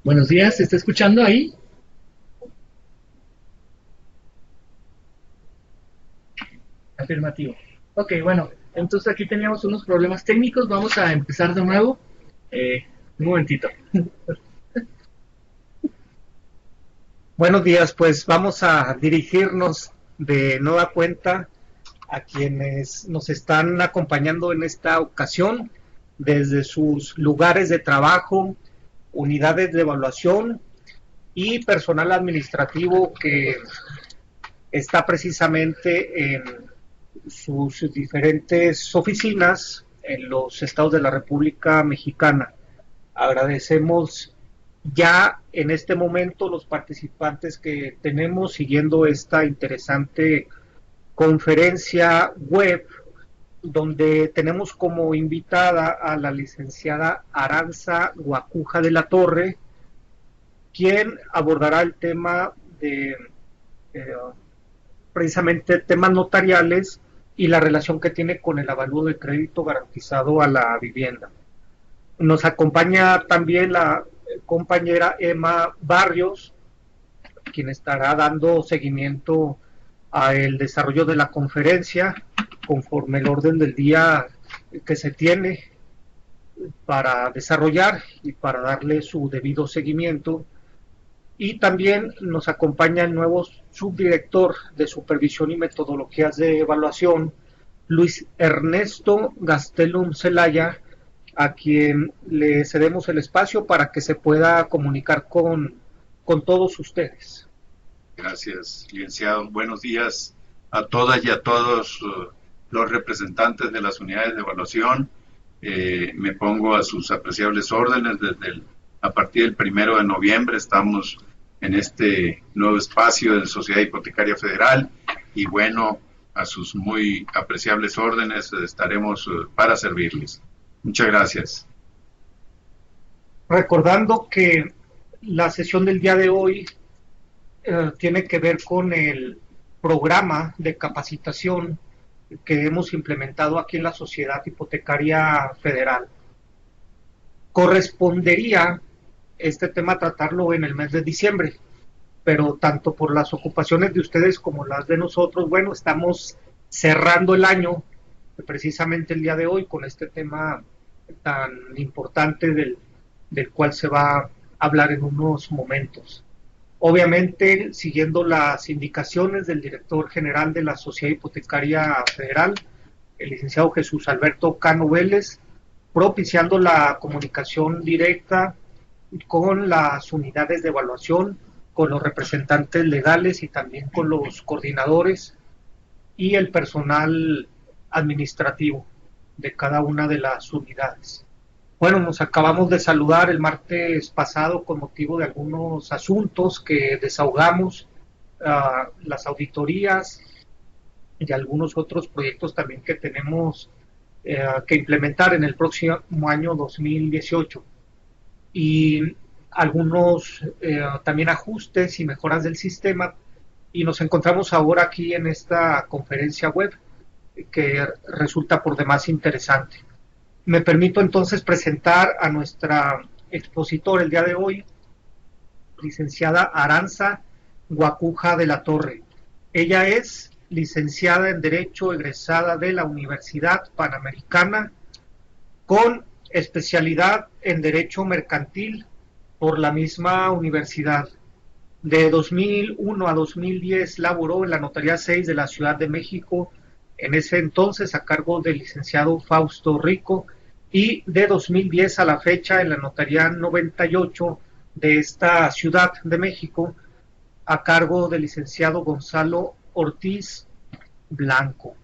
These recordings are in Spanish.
Buenos días, ¿se está escuchando ahí? Afirmativo. Ok, bueno, entonces aquí teníamos unos problemas técnicos, vamos a empezar de nuevo. Un momentito. Buenos días, pues vamos a dirigirnos de nueva cuenta a quienes nos están acompañando en esta ocasión desde sus lugares de trabajo, unidades de evaluación y personal administrativo que está precisamente en sus diferentes oficinas en los estados de la República Mexicana. Agradecemos ya en este momento los participantes que tenemos siguiendo esta interesante conferencia web donde tenemos como invitada a la licenciada Aranza Guacuja de la Torre, quien abordará el tema de eh, precisamente temas notariales y la relación que tiene con el avalúo de crédito garantizado a la vivienda. Nos acompaña también la compañera Emma Barrios, quien estará dando seguimiento al desarrollo de la conferencia conforme el orden del día que se tiene para desarrollar y para darle su debido seguimiento. Y también nos acompaña el nuevo subdirector de Supervisión y Metodologías de Evaluación, Luis Ernesto Gastelum Celaya, a quien le cedemos el espacio para que se pueda comunicar con todos ustedes. Gracias, licenciado. Buenos días a todas y a todos los representantes de las unidades de evaluación. Me pongo a sus apreciables órdenes a partir del 1 de noviembre. Estamos en este nuevo espacio de Sociedad Hipotecaria Federal y bueno, a sus muy apreciables órdenes estaremos para servirles. Muchas gracias. Recordando que la sesión del día de hoy tiene que ver con el programa de capacitación que hemos implementado aquí en la Sociedad Hipotecaria Federal. Correspondería este tema tratarlo en el mes de diciembre, pero tanto por las ocupaciones de ustedes como las de nosotros, bueno, estamos cerrando el año precisamente el día de hoy con este tema tan importante del cual se va a hablar en unos momentos. Obviamente, siguiendo las indicaciones del director general de la Sociedad Hipotecaria Federal, el licenciado Jesús Alberto Cano Vélez, propiciando la comunicación directa con las unidades de evaluación, con los representantes legales y también con los coordinadores y el personal administrativo de cada una de las unidades. Bueno, nos acabamos de saludar el martes pasado con motivo de algunos asuntos que desahogamos, las auditorías y algunos otros proyectos también que tenemos que implementar en el próximo año 2018. Y algunos también ajustes y mejoras del sistema. Y nos encontramos ahora aquí en esta conferencia web que resulta por demás interesante. Me permito entonces presentar a nuestra expositora el día de hoy, licenciada Aranza Guacuja de la Torre. Ella es licenciada en Derecho egresada de la Universidad Panamericana con especialidad en Derecho Mercantil por la misma universidad. De 2001 a 2010 laboró en la Notaría 6 de la Ciudad de México, en ese entonces a cargo del licenciado Fausto Rico, y de 2010 a la fecha en la Notaría 98 de esta Ciudad de México, a cargo del licenciado Gonzalo Ortiz Blanco.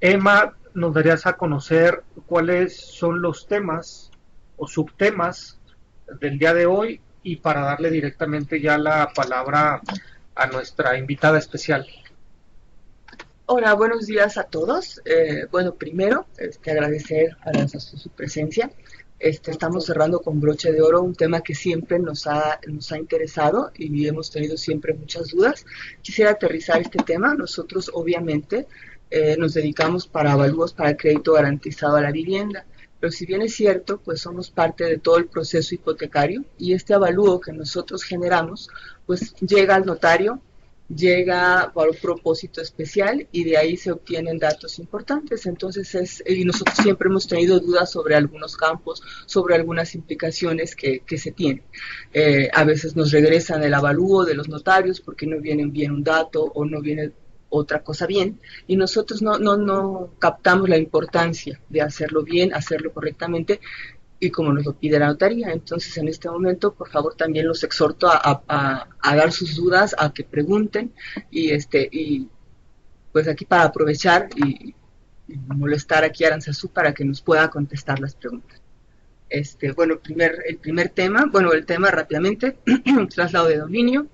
Emma, nos darías a conocer cuáles son los temas o subtemas del día de hoy y para darle directamente ya la palabra a nuestra invitada especial. Hola, buenos días a todos. Bueno, primero, agradecer a su presencia. Estamos cerrando con broche de oro un tema que siempre nos ha interesado y hemos tenido siempre muchas dudas. Quisiera aterrizar este tema. Nosotros, obviamente, nos dedicamos para avalúos para el crédito garantizado a la vivienda. Pero si bien es cierto, pues somos parte de todo el proceso hipotecario y este avalúo que nosotros generamos, pues llega al notario, llega por un propósito especial y de ahí se obtienen datos importantes. Entonces y nosotros siempre hemos tenido dudas sobre algunos campos, sobre algunas implicaciones que se tienen. A veces nos regresan el avalúo de los notarios porque no viene bien un dato o no viene otra cosa bien, y nosotros no captamos la importancia de hacerlo bien, hacerlo correctamente, y como nos lo pide la notaría. Entonces, en este momento, por favor, también los exhorto a dar sus dudas, a que pregunten, y pues aquí para aprovechar y molestar aquí a Aranzazú para que nos pueda contestar las preguntas. Bueno, el primer tema, bueno, el tema rápidamente, traslado de dominio.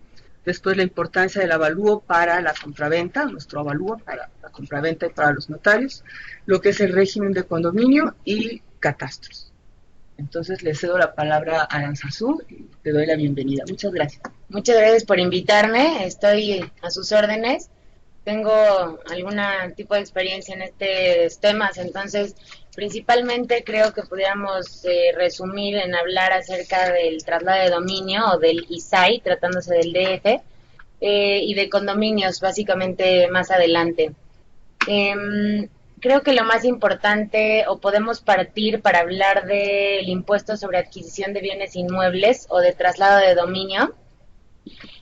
Después la importancia del avalúo para la compraventa, nuestro avalúo para la compraventa y para los notarios, lo que es el régimen de condominio y catastros. Entonces le cedo la palabra a Aranzazú y te doy la bienvenida. Muchas gracias. Muchas gracias por invitarme, estoy a sus órdenes. Tengo algún tipo de experiencia en estos temas, entonces principalmente creo que pudiéramos resumir en hablar acerca del traslado de dominio o del ISAI, tratándose del DF, y de condominios, básicamente más adelante. Creo que lo más importante, o podemos partir para hablar del impuesto sobre adquisición de bienes inmuebles o de traslado de dominio.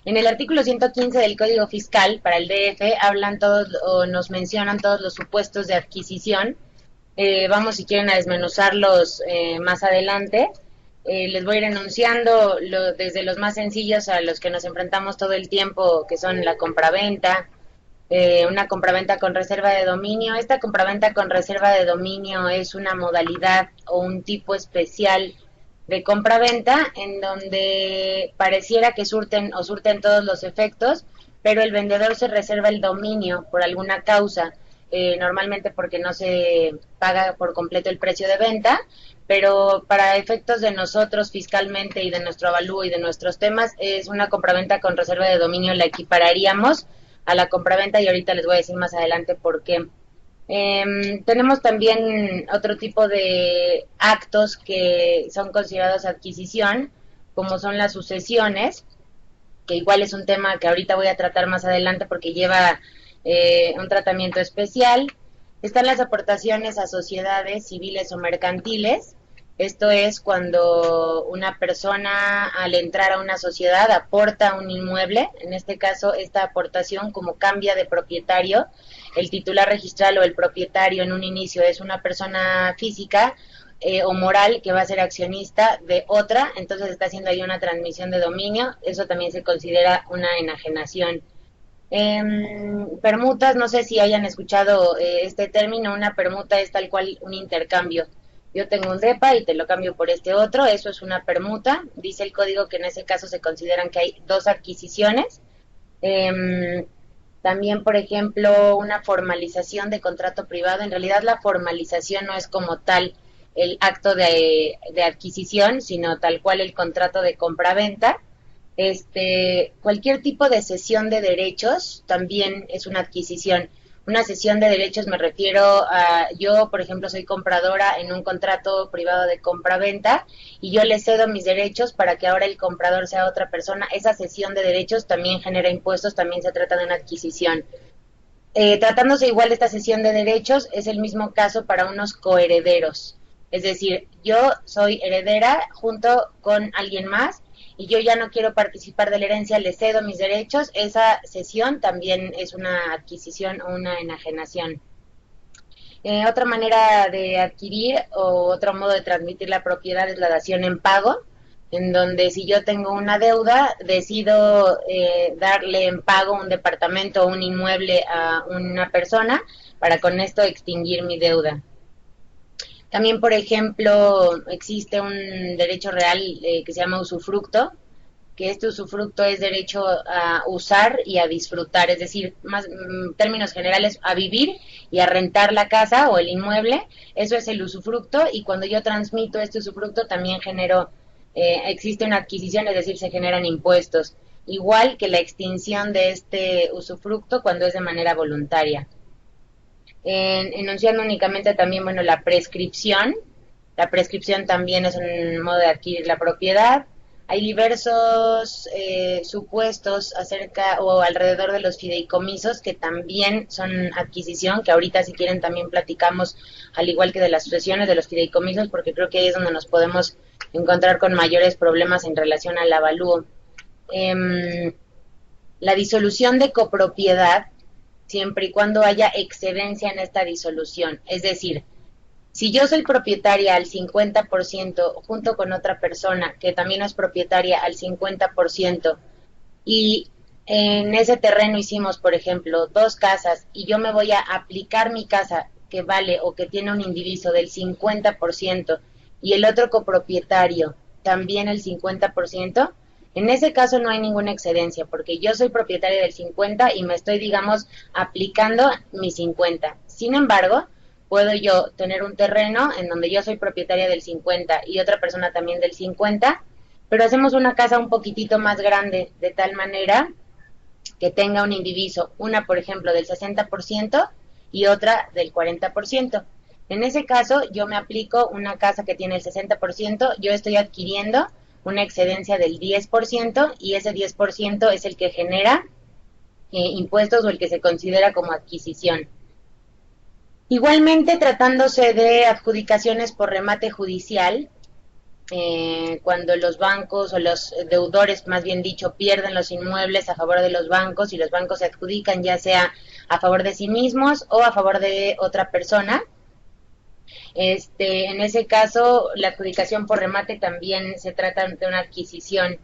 En el artículo 115 del Código Fiscal para el DF hablan todos o nos mencionan todos los supuestos de adquisición. Vamos, si quieren, a desmenuzarlos más adelante. Les voy a ir enunciando desde los más sencillos a los que nos enfrentamos todo el tiempo, que son la compraventa, una compraventa con reserva de dominio. Esta compraventa con reserva de dominio es una modalidad o un tipo especial de compraventa en donde pareciera que surten todos los efectos, pero el vendedor se reserva el dominio por alguna causa, normalmente porque no se paga por completo el precio de venta, pero para efectos de nosotros fiscalmente y de nuestro avalúo y de nuestros temas, es una compraventa con reserva de dominio, la equipararíamos a la compraventa y ahorita les voy a decir más adelante por qué. Tenemos también otro tipo de actos que son considerados adquisición, como son las sucesiones, que igual es un tema que ahorita voy a tratar más adelante porque lleva un tratamiento especial. Están las aportaciones a sociedades civiles o mercantiles. Esto es cuando una persona al entrar a una sociedad aporta un inmueble, en este caso esta aportación como cambia de propietario, el titular registral o el propietario en un inicio es una persona física o moral que va a ser accionista de otra, entonces está haciendo ahí una transmisión de dominio, eso también se considera una enajenación. Permutas, no sé si hayan escuchado este término, una permuta es tal cual un intercambio. Yo tengo un depa y te lo cambio por este otro, eso es una permuta. Dice el código que en ese caso se consideran que hay dos adquisiciones. También, por ejemplo, una formalización de contrato privado. En realidad la formalización no es como tal el acto de adquisición, sino tal cual el contrato de compraventa. Cualquier tipo de cesión de derechos también es una adquisición. Una cesión de derechos me refiero a, yo por ejemplo soy compradora en un contrato privado de compra-venta y yo le cedo mis derechos para que ahora el comprador sea otra persona. Esa cesión de derechos también genera impuestos, también se trata de una adquisición. Tratándose igual de esta cesión de derechos, es el mismo caso para unos coherederos. Es decir, yo soy heredera junto con alguien más y yo ya no quiero participar de la herencia, le cedo mis derechos, esa cesión también es una adquisición o una enajenación. Otra manera de adquirir o otro modo de transmitir la propiedad es la dación en pago, en donde si yo tengo una deuda, decido darle en pago un departamento o un inmueble a una persona para con esto extinguir mi deuda. También, por ejemplo, existe un derecho real que se llama usufructo, que este usufructo es derecho a usar y a disfrutar, es decir, más términos generales, a vivir y a rentar la casa o el inmueble. Eso es el usufructo, y cuando yo transmito este usufructo también existe una adquisición, es decir, se generan impuestos, igual que la extinción de este usufructo cuando es de manera voluntaria. Enunciando únicamente también, bueno, la prescripción La prescripción también es un modo de adquirir la propiedad. Hay diversos supuestos acerca o alrededor de los fideicomisos que también son adquisición, que ahorita si quieren también platicamos, al igual que de las sucesiones de los fideicomisos, porque creo que ahí es donde nos podemos encontrar con mayores problemas en relación al avalúo. La disolución de copropiedad, siempre y cuando haya excedencia en esta disolución, es decir, si yo soy propietaria al 50% junto con otra persona que también es propietaria al 50% y en ese terreno hicimos, por ejemplo, 2 casas y yo me voy a aplicar mi casa que vale o que tiene un indiviso del 50% y el otro copropietario también el 50%, en ese caso no hay ninguna excedencia porque yo soy propietaria del 50 y me estoy, digamos, aplicando mi 50. Sin embargo, puedo yo tener un terreno en donde yo soy propietaria del 50 y otra persona también del 50, pero hacemos una casa un poquitito más grande, de tal manera que tenga un indiviso, una por ejemplo del 60% y otra del 40%. En ese caso yo me aplico una casa que tiene el 60%, yo estoy adquiriendo una excedencia del 10% y ese 10% es el que genera impuestos o el que se considera como adquisición. Igualmente, tratándose de adjudicaciones por remate judicial, cuando los bancos o los deudores, más bien dicho, pierden los inmuebles a favor de los bancos y los bancos se adjudican ya sea a favor de sí mismos o a favor de otra persona, en ese caso la adjudicación por remate también se trata de una adquisición,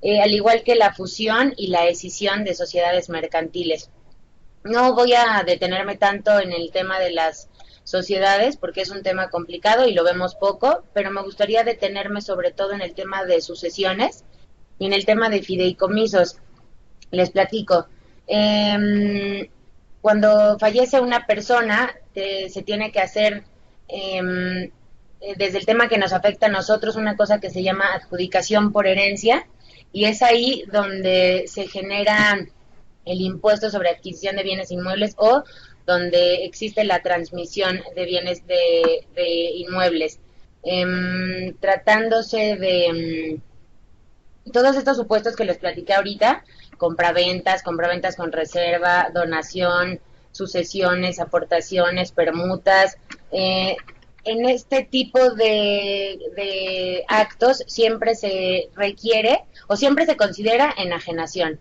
al igual que la fusión y la escisión de sociedades mercantiles. No voy a detenerme tanto en el tema de las sociedades porque es un tema complicado y lo vemos poco, pero me gustaría detenerme sobre todo en el tema de sucesiones y en el tema de fideicomisos. Les platico. Cuando fallece una persona, se tiene que hacer, desde el tema que nos afecta a nosotros, una cosa que se llama adjudicación por herencia, y es ahí donde se genera el impuesto sobre adquisición de bienes inmuebles o donde existe la transmisión de bienes de inmuebles. Tratándose de todos estos supuestos que les platiqué ahorita, compraventas con reserva, donación, sucesiones, aportaciones, permutas, en este tipo de actos siempre se requiere o siempre se considera enajenación.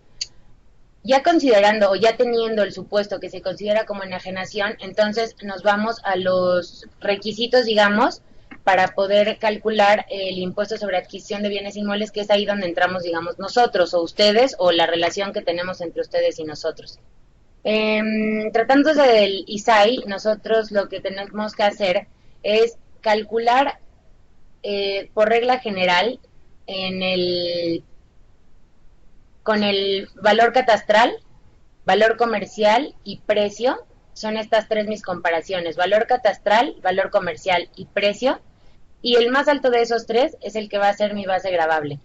Ya considerando o ya teniendo el supuesto que se considera como enajenación, entonces nos vamos a los requisitos, digamos, para poder calcular el impuesto sobre adquisición de bienes inmuebles, que es ahí donde entramos, digamos, nosotros o ustedes, o la relación que tenemos entre ustedes y nosotros. Tratándose del ISAI, nosotros lo que tenemos que hacer es calcular por regla general con el valor catastral, valor comercial y precio. Son estas 3 mis comparaciones: valor catastral, valor comercial y precio. Y el más alto de esos 3 es el que va a ser mi base gravable.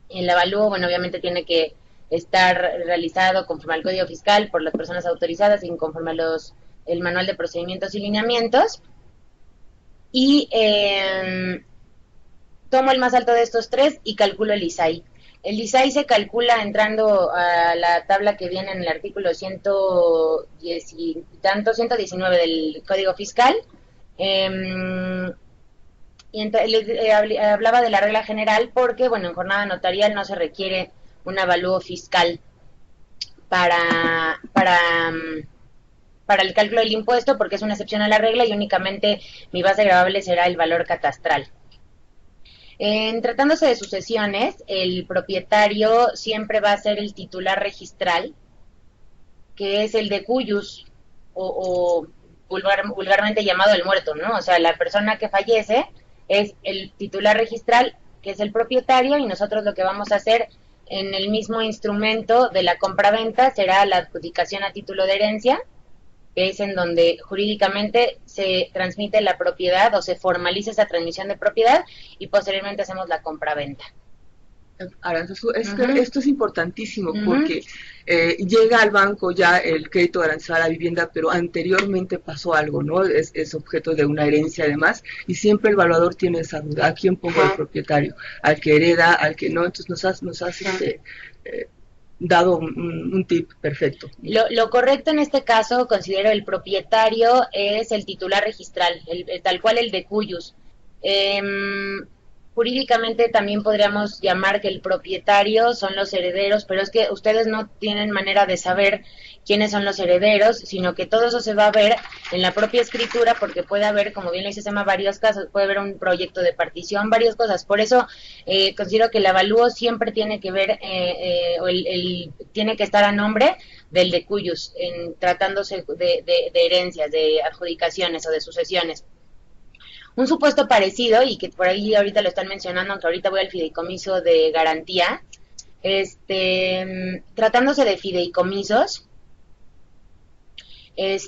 El avalúo, bueno, obviamente tiene que estar realizado conforme al Código Fiscal por las personas autorizadas y conforme a el Manual de Procedimientos y Lineamientos. Y tomo el más alto de estos 3 y calculo el ISAI. El ISAI se calcula entrando a la tabla que viene en el artículo 119 del Código Fiscal. Hablaba de la regla general porque, bueno, en jornada notarial no se requiere un avalúo fiscal para el cálculo del impuesto porque es una excepción a la regla y únicamente mi base gravable será el valor catastral. Tratándose de sucesiones, el propietario siempre va a ser el titular registral, que es el de cuyus, o vulgarmente llamado el muerto, ¿no? O sea, la persona que fallece es el titular registral, que es el propietario, y nosotros lo que vamos a hacer en el mismo instrumento de la compraventa será la adjudicación a título de herencia, que es en donde jurídicamente se transmite la propiedad o se formaliza esa transmisión de propiedad y posteriormente hacemos la compraventa. Aranzazu, es que Ujú. esto es importantísimo Ujú. porque llega al banco ya el crédito garantizado a la vivienda, pero anteriormente pasó algo, ¿no? Es objeto de una herencia además, y siempre el evaluador tiene esa duda, ¿a quién pongo al propietario? ¿Al que hereda? ¿Al que no? Entonces nos has dado un tip perfecto. Lo correcto en este caso, considero el propietario es el titular registral, tal cual el de cuyos. Jurídicamente también podríamos llamar que el propietario son los herederos, pero es que ustedes no tienen manera de saber quiénes son los herederos, sino que todo eso se va a ver en la propia escritura, porque puede haber, como bien lo dice Sema, varios casos, puede haber un proyecto de partición, varias cosas. Por eso considero que el avalúo siempre tiene que ver, tiene que estar a nombre del de cuyos, tratándose de herencias, de adjudicaciones o de sucesiones. Un supuesto parecido, y que por ahí ahorita lo están mencionando, aunque ahorita voy al fideicomiso de garantía, tratándose de fideicomisos, en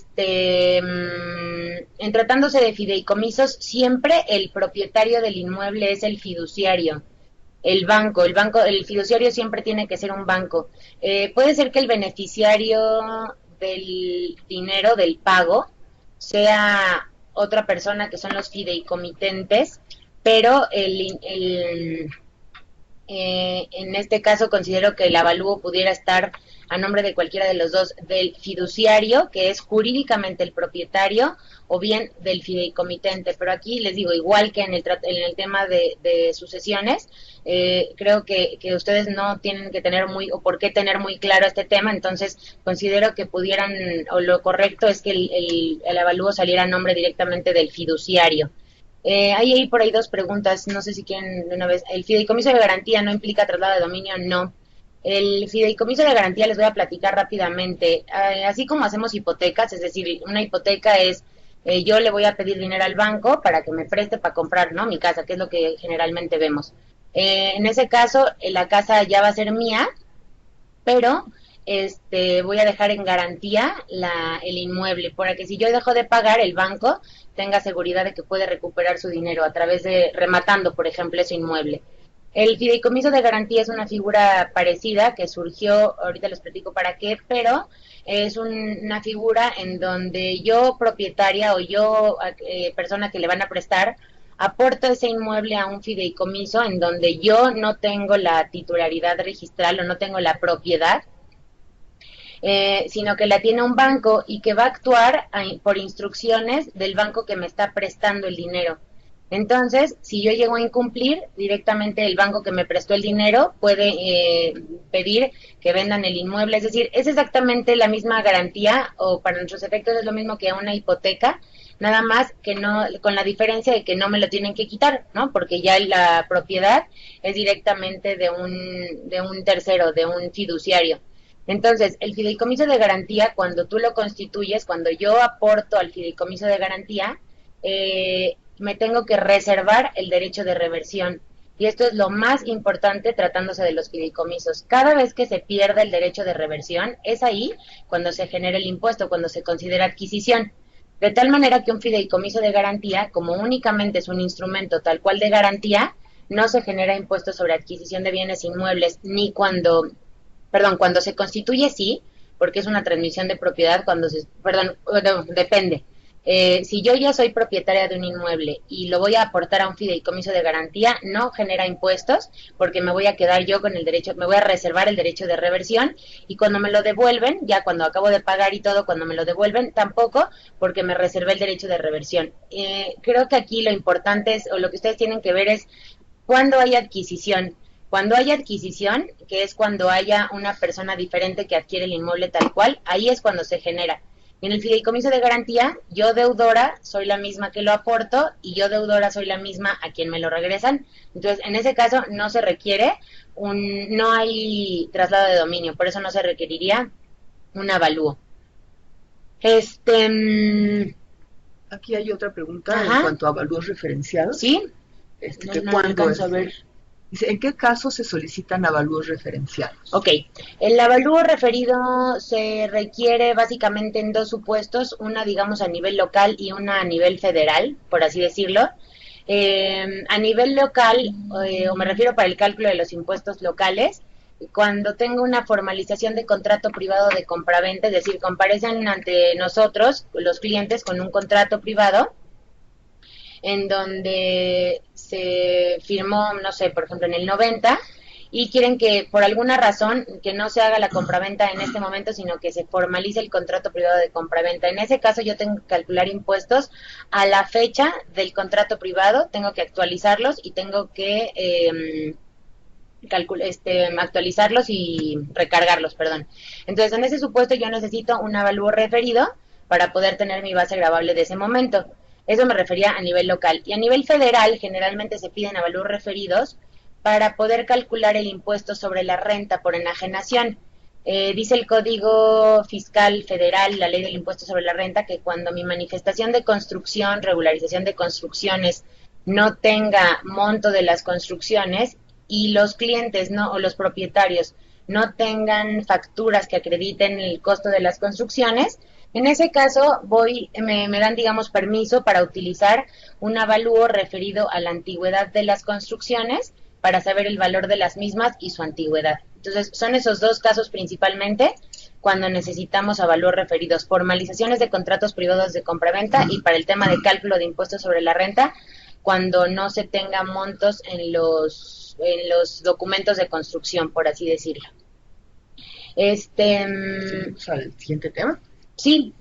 tratándose de fideicomisos, siempre el propietario del inmueble es el fiduciario. El banco, el fiduciario siempre tiene que ser un banco. Puede ser que el beneficiario del dinero, del pago, sea otra persona que son los fideicomitentes, pero en este caso considero que el avalúo pudiera estar a nombre de cualquiera de los dos, del fiduciario, que es jurídicamente el propietario, o bien del fideicomitente. Pero aquí les digo, igual que en el tema de sucesiones, creo que ustedes no tienen que tener o por qué tener muy claro este tema, entonces considero que pudieran, o lo correcto es que el avalúo saliera a nombre directamente del fiduciario. Hay por ahí dos preguntas, no sé si quieren de una vez. ¿El fideicomiso de garantía no implica traslado de dominio? No. El fideicomiso de garantía les voy a platicar rápidamente. Así como hacemos hipotecas, es decir, una hipoteca es, yo le voy a pedir dinero al banco para que me preste para comprar, ¿no?, mi casa, que es lo que generalmente vemos. En ese caso, la casa ya va a ser mía, pero voy a dejar en garantía el inmueble, para que si yo dejo de pagar, el banco tenga seguridad de que puede recuperar su dinero a través de rematando, por ejemplo, ese inmueble. El fideicomiso de garantía es una figura parecida que surgió, ahorita les platico para qué, pero es una figura en donde yo, propietaria, o yo, persona que le van a prestar, aporto ese inmueble a un fideicomiso en donde yo no tengo la titularidad registral o no tengo la propiedad, sino que la tiene un banco y que va a actuar por instrucciones del banco que me está prestando el dinero. Entonces, si yo llego a incumplir, directamente el banco que me prestó el dinero puede pedir que vendan el inmueble. Es decir, es exactamente la misma garantía, o para nuestros efectos es lo mismo que una hipoteca, nada más que no, con la diferencia de que no me lo tienen que quitar, ¿no? Porque ya la propiedad es directamente de un tercero, de un fiduciario. Entonces, el fideicomiso de garantía, cuando tú lo constituyes, cuando yo aporto al fideicomiso de garantía, me tengo que reservar el derecho de reversión. Y esto es lo más importante tratándose de los fideicomisos. Cada vez que se pierde el derecho de reversión, es ahí cuando se genera el impuesto, cuando se considera adquisición. De tal manera que un fideicomiso de garantía, como únicamente es un instrumento tal cual de garantía, no se genera impuesto sobre adquisición de bienes inmuebles, ni cuando se constituye, sí, porque es una transmisión de propiedad, depende. Si yo ya soy propietaria de un inmueble y lo voy a aportar a un fideicomiso de garantía, no genera impuestos, porque me voy a quedar yo con el derecho, me voy a reservar el derecho de reversión, y cuando me lo devuelven, ya cuando acabo de pagar y todo, cuando me lo devuelven, tampoco, porque me reservé el derecho de reversión. Creo que aquí lo importante es, o lo que ustedes tienen que ver es, cuando hay adquisición. Cuando hay adquisición, que es cuando haya una persona diferente que adquiere el inmueble tal cual, ahí es cuando se genera. En el fideicomiso de garantía, yo deudora soy la misma que lo aporto, y yo deudora soy la misma a quien me lo regresan. Entonces, en ese caso no se requiere no hay traslado de dominio, por eso no se requeriría un avalúo. Aquí hay otra pregunta. Ajá. En cuanto a avalúos referenciados. ¿Sí? ¿Cuándo alcanzo a ver? Dice, ¿en qué casos se solicitan avalúos referenciados? Ok, el avalúo referido se requiere básicamente en dos supuestos, una digamos a nivel local y una a nivel federal, por así decirlo. A nivel local, o me refiero para el cálculo de los impuestos locales, cuando tengo una formalización de contrato privado de compraventa, es decir, comparecen ante nosotros los clientes con un contrato privado en donde se firmó, no sé, por ejemplo, en el 90, y quieren que por alguna razón que no se haga la compraventa en este momento, sino que se formalice el contrato privado de compraventa. En ese caso yo tengo que calcular impuestos a la fecha del contrato privado, tengo que actualizarlos y tengo que actualizarlos y recargarlos, perdón. Entonces, en ese supuesto yo necesito un avalúo referido para poder tener mi base gravable de ese momento. Eso me refería a nivel local. Y a nivel federal, generalmente se piden avalúos referidos para poder calcular el impuesto sobre la renta por enajenación. Dice el Código Fiscal Federal, la Ley del Impuesto sobre la Renta, que cuando mi manifestación de construcción, regularización de construcciones, no tenga monto de las construcciones y los clientes no o los propietarios no tengan facturas que acrediten el costo de las construcciones, en ese caso me dan, digamos, permiso para utilizar un avalúo referido a la antigüedad de las construcciones para saber el valor de las mismas y su antigüedad. Entonces, son esos dos casos principalmente cuando necesitamos avalúos referidos: formalizaciones de contratos privados de compraventa, y para el tema de cálculo de impuestos sobre la renta, cuando no se tenga montos en los documentos de construcción, por así decirlo. Pasamos al siguiente tema. Sí,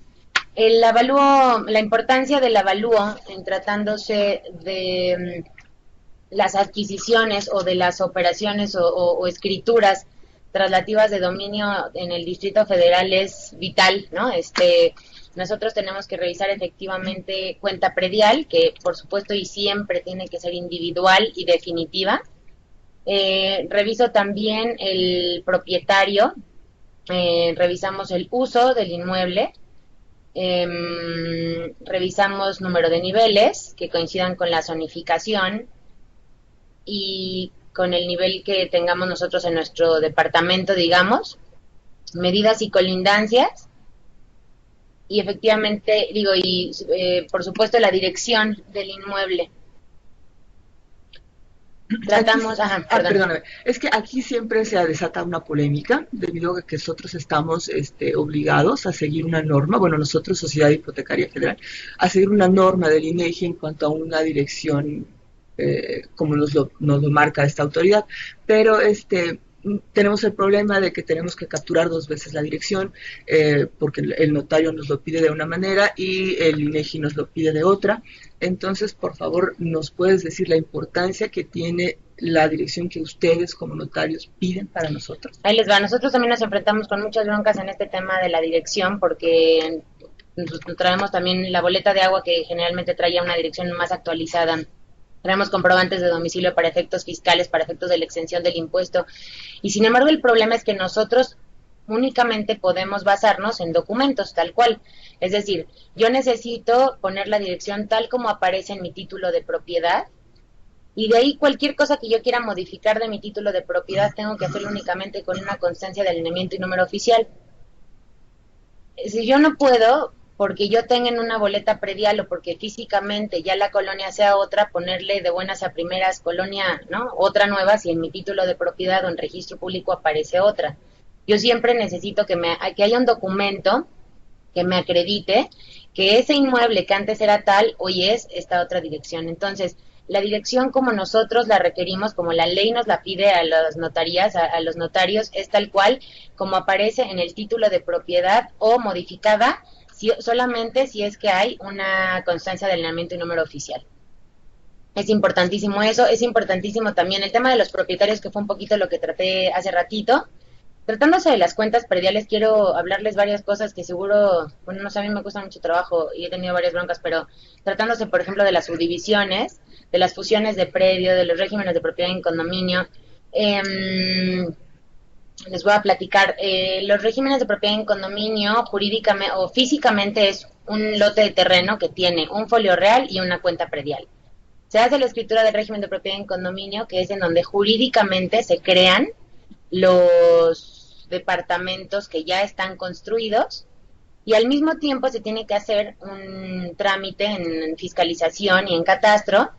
el avalúo, la importancia del avalúo en tratándose de las adquisiciones o de las operaciones o escrituras traslativas de dominio en el Distrito Federal es vital, ¿no? Nosotros tenemos que revisar efectivamente cuenta predial, que por supuesto y siempre tiene que ser individual y definitiva. Reviso también el propietario, revisamos el uso del inmueble, revisamos número de niveles que coincidan con la zonificación y con el nivel que tengamos nosotros en nuestro departamento, digamos, medidas y colindancias, y efectivamente, por supuesto, la dirección del inmueble. Tratamos, perdóname, es que aquí siempre se desata una polémica debido a que nosotros estamos obligados a seguir una norma, bueno, nosotros, Sociedad Hipotecaria Federal, a seguir una norma del INEGI en cuanto a una dirección como nos lo marca esta autoridad, pero tenemos el problema de que tenemos que capturar 2 veces la dirección, porque el notario nos lo pide de una manera y el INEGI nos lo pide de otra. Entonces, por favor, ¿nos puedes decir la importancia que tiene la dirección que ustedes como notarios piden para nosotros? Ahí les va. Nosotros también nos enfrentamos con muchas broncas en este tema de la dirección, porque traemos también la boleta de agua, que generalmente traía una dirección más actualizada. Traemos comprobantes de domicilio para efectos fiscales, para efectos de la exención del impuesto. Y sin embargo, el problema es que nosotros únicamente podemos basarnos en documentos, tal cual. Es decir, yo necesito poner la dirección tal como aparece en mi título de propiedad, y de ahí cualquier cosa que yo quiera modificar de mi título de propiedad tengo que hacerlo únicamente con una constancia de alineamiento y número oficial. Si yo no puedo, porque yo tenga en una boleta predial o porque físicamente ya la colonia sea otra, ponerle de buenas a primeras colonia, ¿no?, otra nueva, si en mi título de propiedad o en registro público aparece otra. Yo siempre necesito que haya un documento que me acredite que ese inmueble que antes era tal, hoy es esta otra dirección. Entonces, la dirección como nosotros la requerimos, como la ley nos la pide a las notarías, a los notarios, es tal cual como aparece en el título de propiedad o modificada, solamente si es que hay una constancia de alineamiento y número oficial. Es importantísimo eso, es importantísimo también el tema de los propietarios, que fue un poquito lo que traté hace ratito. Tratándose de las cuentas prediales, quiero hablarles varias cosas que seguro, bueno, no sé, a mí me cuesta mucho trabajo y he tenido varias broncas, pero tratándose, por ejemplo, de las subdivisiones, de las fusiones de predio, de los regímenes de propiedad en condominio, les voy a platicar. Los regímenes de propiedad en condominio, jurídicamente o físicamente, es un lote de terreno que tiene un folio real y una cuenta predial. Se hace la escritura del régimen de propiedad en condominio, que es en donde jurídicamente se crean los departamentos que ya están construidos, y al mismo tiempo se tiene que hacer un trámite en fiscalización y en catastro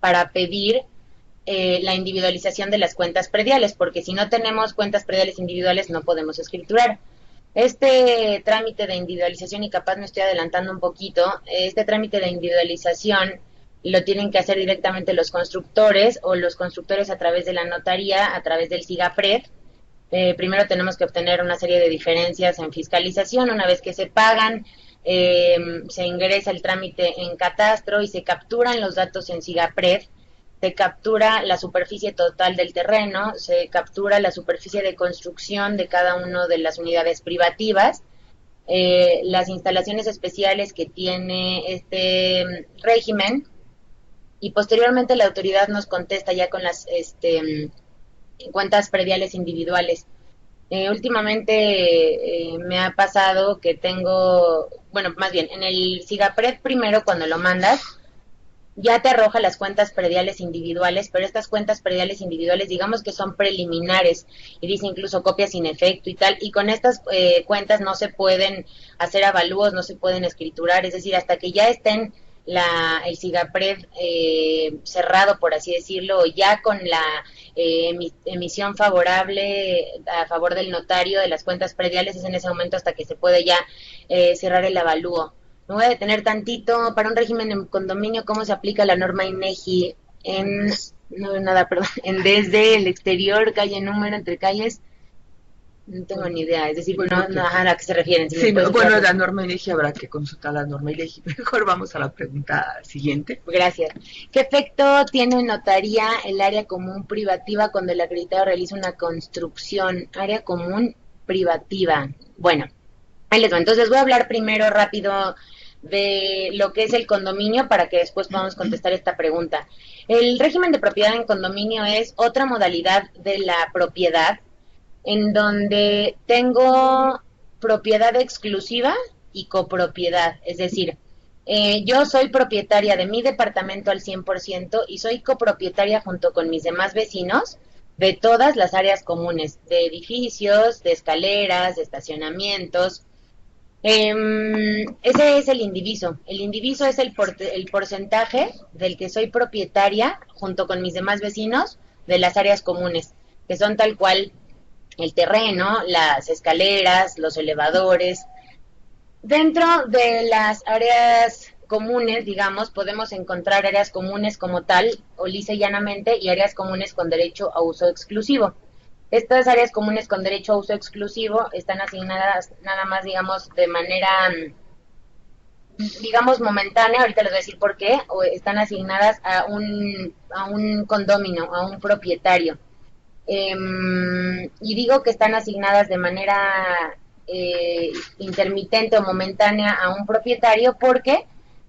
para pedir la individualización de las cuentas prediales, porque si no tenemos cuentas prediales individuales no podemos escriturar. Este trámite de individualización, y capaz me estoy adelantando un poquito, este trámite de individualización lo tienen que hacer directamente los constructores o los constructores a través de la notaría, a través del SIGAPRED. Primero tenemos que obtener una serie de diferencias en fiscalización. Una vez que se pagan, se ingresa el trámite en catastro y se capturan los datos en SIGAPRED. Se captura la superficie total del terreno, se captura la superficie de construcción de cada una de las unidades privativas, las instalaciones especiales que tiene este régimen, y posteriormente la autoridad nos contesta ya con las cuentas prediales individuales. Últimamente me ha pasado que tengo, bueno, más bien, en el SIGAPRED primero cuando lo mandas, ya te arroja las cuentas prediales individuales, pero estas cuentas prediales individuales digamos que son preliminares y dice incluso copia sin efecto y tal, y con estas cuentas no se pueden hacer avalúos, no se pueden escriturar, es decir, hasta que ya estén el SIGAPRED cerrado, por así decirlo, ya con la emisión favorable a favor del notario de las cuentas prediales, es en ese momento hasta que se puede ya cerrar el avalúo. Me voy a detener tantito. Para un régimen en condominio, ¿cómo se aplica la norma INEGI? No veo nada, perdón. Desde el exterior, calle, número, entre calles, no tengo ni idea. Es decir, bueno, no, ¿a qué se refieren? Sí, bueno, la norma INEGI habrá que consultar la norma INEGI. Mejor vamos a la pregunta siguiente. Gracias. ¿Qué efecto tiene en notaría el área común privativa cuando el acreditado realiza una construcción? Área común privativa. Bueno, ahí les va. Entonces les voy a hablar primero rápido de lo que es el condominio para que después podamos contestar esta pregunta. El régimen de propiedad en condominio es otra modalidad de la propiedad en donde tengo propiedad exclusiva y copropiedad, es decir, yo soy propietaria de mi departamento al 100% y soy copropietaria junto con mis demás vecinos de todas las áreas comunes, de edificios, de escaleras, de estacionamientos. Ese es el indiviso. El indiviso es el porcentaje del que soy propietaria junto con mis demás vecinos de las áreas comunes, que son tal cual el terreno, las escaleras, los elevadores. Dentro de las áreas comunes, digamos, podemos encontrar áreas comunes como tal, o lisa y llanamente, y áreas comunes con derecho a uso exclusivo. Estas áreas comunes con derecho a uso exclusivo están asignadas nada más, digamos, de manera, digamos, momentánea, ahorita les voy a decir por qué, o están asignadas a un condominio, a un propietario. Y digo que están asignadas de manera intermitente o momentánea a un propietario porque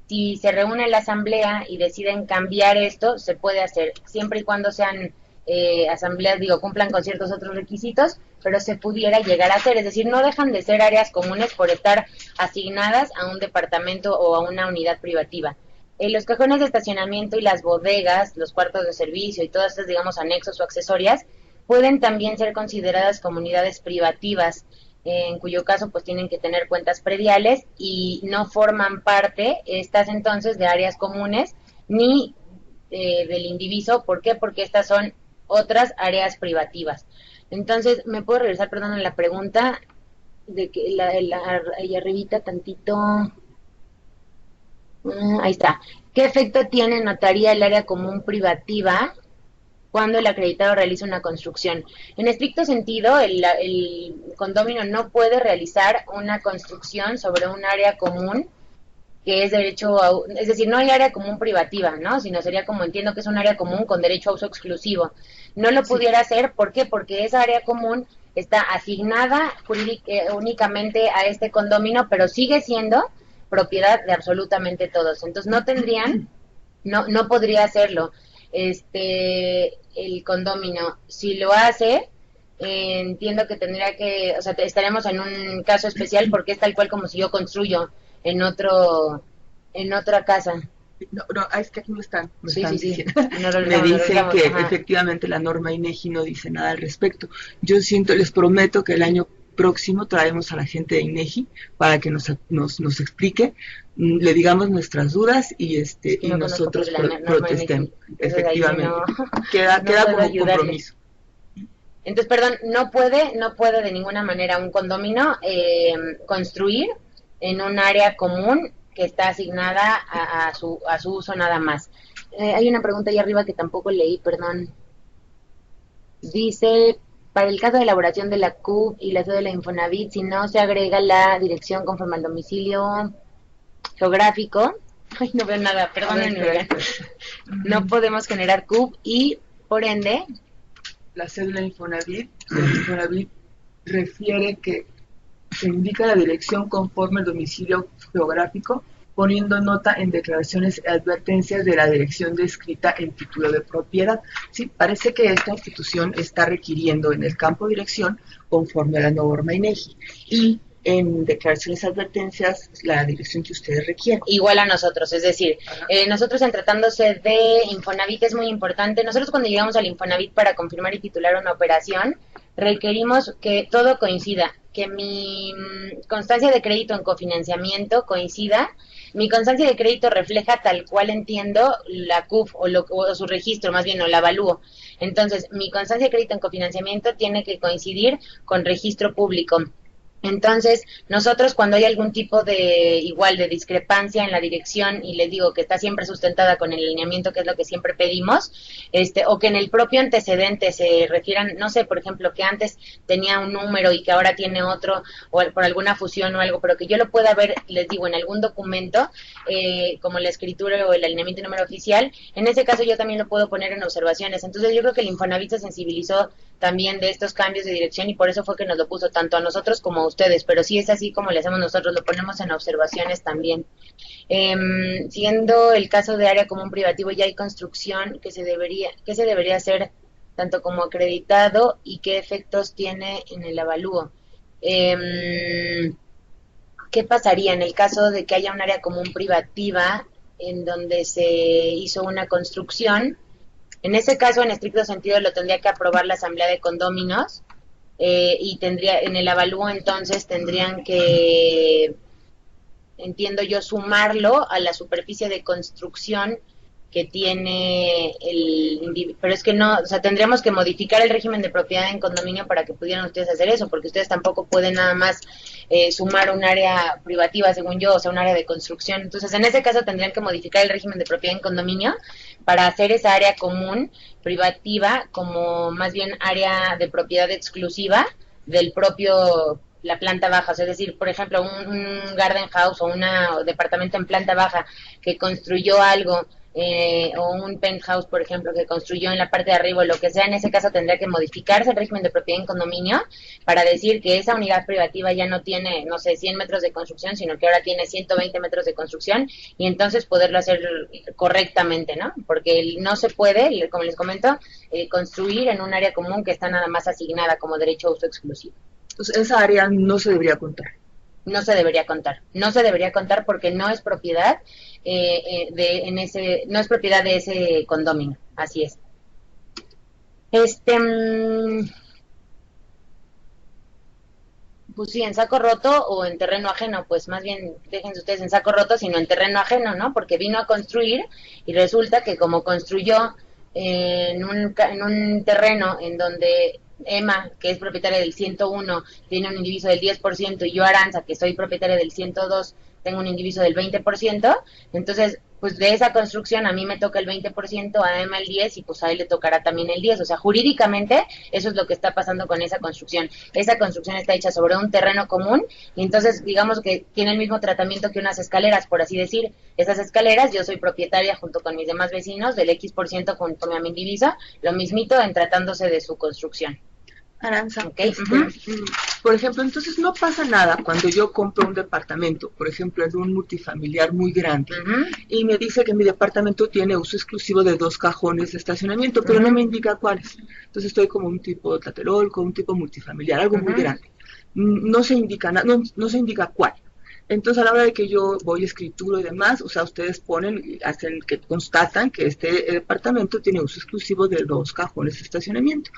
si se reúne la asamblea y deciden cambiar esto, se puede hacer, siempre y cuando sean asambleas, cumplan con ciertos otros requisitos, pero se pudiera llegar a hacer, es decir, no dejan de ser áreas comunes por estar asignadas a un departamento o a una unidad privativa. Los cajones de estacionamiento y las bodegas, los cuartos de servicio y todas estas, digamos, anexos o accesorias, pueden también ser consideradas comunidades privativas, en cuyo caso pues tienen que tener cuentas prediales y no forman parte estas entonces de áreas comunes ni del indiviso. ¿Por qué? Porque estas son otras áreas privativas. Entonces, ¿me puedo regresar, perdón, a la pregunta? De que ahí arribita tantito. Ahí está. ¿Qué efecto tiene en notaría el área común privativa cuando el acreditado realiza una construcción? En estricto sentido, el condominio no puede realizar una construcción sobre un área común que es derecho a, es decir, no hay área común privativa, ¿no? Sino sería como, entiendo que es un área común con derecho a uso exclusivo. No lo pudiera hacer, ¿por qué? Porque esa área común está asignada únicamente a este condominio, pero sigue siendo propiedad de absolutamente todos. Entonces no tendrían, no podría hacerlo el condominio. Si lo hace, entiendo que tendría que, o sea, estaremos en un caso especial porque es tal cual como si yo construyo en otra casa. No, es que aquí me están Sí. diciendo. Me dicen que efectivamente la norma INEGI no dice nada al respecto. Yo les prometo que el año próximo traemos a la gente de INEGI para que nos explique, le digamos nuestras dudas y y nosotros protestemos. Efectivamente. Queda como compromiso. Entonces, perdón, no puede de ninguna manera un condominio construir en un área común que está asignada a su uso nada más. Hay una pregunta ahí arriba que tampoco leí, perdón. Dice, para el caso de elaboración de la CUP y la de la Infonavit, si no se agrega la dirección conforme al domicilio geográfico, ay, no veo nada, perdónenme, no podemos generar CUP y, por ende, la cédula Infonavit refiere que se indica la dirección conforme al domicilio geográfico, poniendo nota en declaraciones y advertencias de la dirección descrita en título de propiedad. Sí, parece que esta institución está requiriendo en el campo dirección conforme a la norma INEGI y en declaraciones y advertencias la dirección que ustedes requieren. Igual a nosotros, es decir, nosotros en tratándose de Infonavit es muy importante. Nosotros cuando llegamos al Infonavit para confirmar y titular una operación, requerimos que todo coincida, que mi constancia de crédito en cofinanciamiento coincida, mi constancia de crédito refleja tal cual entiendo la CUF o su registro, más bien, o la avalúo. Entonces, mi constancia de crédito en cofinanciamiento tiene que coincidir con registro público. Entonces, nosotros cuando hay algún tipo de discrepancia en la dirección y les digo que está siempre sustentada con el alineamiento, que es lo que siempre pedimos, o que en el propio antecedente se refieran, no sé, por ejemplo, que antes tenía un número y que ahora tiene otro, o por alguna fusión o algo, pero que yo lo pueda ver, les digo, en algún documento, como la escritura o el alineamiento y número oficial, en ese caso yo también lo puedo poner en observaciones. Entonces, yo creo que el Infonavit se sensibilizó también de estos cambios de dirección y por eso fue que nos lo puso tanto a nosotros como a ustedes, pero sí es así como le hacemos nosotros, lo ponemos en observaciones también. Siendo el caso de área común privativo, ya hay construcción que se debería hacer tanto como acreditado y qué efectos tiene en el avalúo. ¿Qué pasaría en el caso de que haya un área común privativa en donde se hizo una construcción? En ese caso, en estricto sentido, lo tendría que aprobar la asamblea de condóminos y tendría, en el avalúo entonces tendrían que, entiendo yo, sumarlo a la superficie de construcción que tiene pero es que no, o sea, tendríamos que modificar el régimen de propiedad en condominio para que pudieran ustedes hacer eso, porque ustedes tampoco pueden nada más sumar un área privativa, según yo, o sea, un área de construcción. Entonces, en ese caso tendrían que modificar el régimen de propiedad en condominio para hacer esa área común privativa como más bien área de propiedad exclusiva del propio la planta baja, o sea, es decir, por ejemplo, un garden house o un departamento en planta baja que construyó algo o un penthouse, por ejemplo, que construyó en la parte de arriba o lo que sea, en ese caso tendría que modificarse el régimen de propiedad en condominio para decir que esa unidad privativa ya no tiene, no sé, 100 metros de construcción, sino que ahora tiene 120 metros de construcción y entonces poderlo hacer correctamente, ¿no? Porque no se puede, como les comento, construir en un área común que está nada más asignada como derecho a uso exclusivo. Entonces, esa área no se debería contar. No se debería contar porque no es propiedad no es propiedad de ese condominio, así es. Pues sí, en saco roto o en terreno ajeno, pues más bien déjense ustedes en saco roto, sino en terreno ajeno, ¿no? Porque vino a construir y resulta que como construyó en un terreno en donde Emma, que es propietaria del 101, tiene un indiviso del 10% y yo, Aranza, que soy propietaria del 102, tengo un indiviso del 20%, entonces, pues de esa construcción a mí me toca el 20%, a Emma el 10% y pues a él le tocará también el 10%. O sea, jurídicamente eso es lo que está pasando con esa construcción. Esa construcción está hecha sobre un terreno común y entonces digamos que tiene el mismo tratamiento que unas escaleras, por así decir. Esas escaleras yo soy propietaria junto con mis demás vecinos del X% conforme a mi indiviso, lo mismito en tratándose de su construcción. Aranza, okay. Por ejemplo, entonces no pasa nada cuando yo compro un departamento, por ejemplo, en un multifamiliar muy grande, y me dice que mi departamento tiene uso exclusivo de 2 cajones de estacionamiento, pero no me indica cuáles. Entonces estoy como un tipo Tlatelolco, un tipo multifamiliar, algo muy grande. No se indica no se indica cuál. Entonces, a la hora de que yo voy a escritura y demás, o sea, ustedes constatan que este departamento tiene uso exclusivo de 2 cajones de estacionamiento.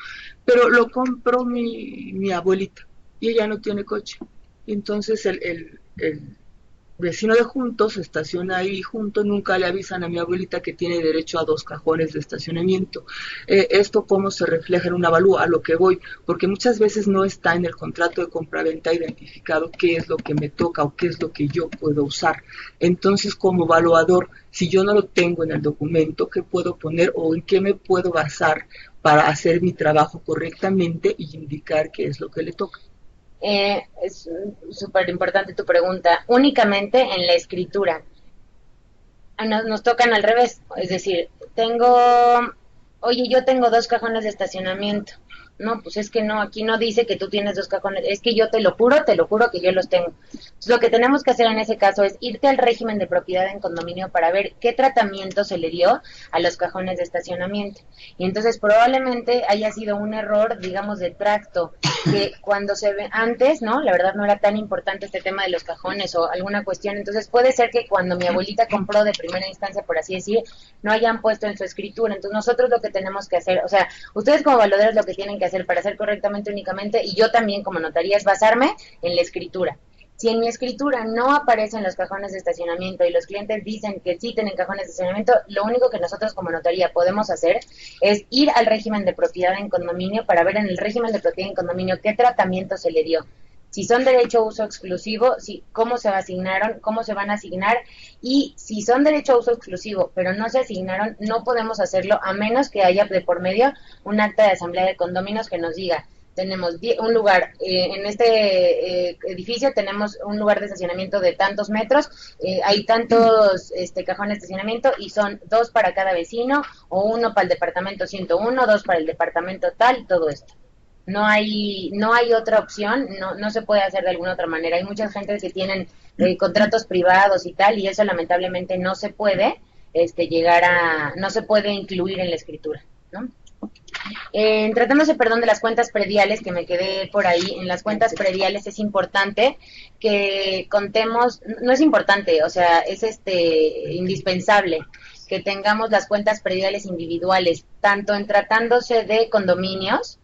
Pero lo compró mi abuelita. y ella no tiene coche. Y entonces el vecino de junto se estaciona ahí junto, nunca le avisan a mi abuelita que tiene derecho a 2 cajones de estacionamiento. Esto cómo se refleja en un avalúo, a lo que voy, porque muchas veces no está en el contrato de compraventa identificado qué es lo que me toca o qué es lo que yo puedo usar. Entonces, como evaluador, si yo no lo tengo en el documento, ¿qué puedo poner o en qué me puedo basar para hacer mi trabajo correctamente y indicar qué es lo que le toca? Es súper importante tu pregunta. Únicamente en la escritura. Nos tocan al revés. Es decir, oye, yo tengo 2 cajones de estacionamiento. No, pues es que no, aquí no dice que tú tienes 2 cajones. Es que yo te lo juro que yo los tengo. Entonces, lo que tenemos que hacer en ese caso es irte al régimen de propiedad en condominio para ver qué tratamiento se le dio a los cajones de estacionamiento. Y entonces probablemente haya sido un error, digamos, de tracto, que cuando se ve antes, ¿no? La verdad no era tan importante este tema de los cajones o alguna cuestión. Entonces puede ser que cuando mi abuelita compró de primera instancia, por así decir, no hayan puesto en su escritura. Entonces nosotros lo que tenemos que hacer, o sea, ustedes como evaluadores lo que tienen que hacer para hacer correctamente únicamente, y yo también como notaría, es basarme en la escritura. Si en mi escritura no aparecen los cajones de estacionamiento y los clientes dicen que sí tienen cajones de estacionamiento, lo único que nosotros como notaría podemos hacer es ir al régimen de propiedad en condominio para ver en el régimen de propiedad en condominio qué tratamiento se le dio. Si son derecho a uso exclusivo, cómo se asignaron, cómo se van a asignar, y si son derecho a uso exclusivo pero no se asignaron, no podemos hacerlo a menos que haya de por medio un acta de asamblea de condóminos que nos diga: tenemos un lugar, en este edificio tenemos un lugar de estacionamiento de tantos metros, hay tantos cajones de estacionamiento y son 2 para cada vecino, o 1 para el departamento 101, 2 para el departamento tal, todo esto. No hay otra opción, no se puede hacer de alguna otra manera. Hay muchas gentes que tienen contratos privados y tal, y eso lamentablemente no se puede no se puede incluir en la escritura, ¿no? Tratándose, perdón, de las cuentas prediales, que me quedé por ahí, en las cuentas prediales es importante que contemos, no es importante, o sea, es indispensable que tengamos las cuentas prediales individuales, tanto en tratándose de condominios,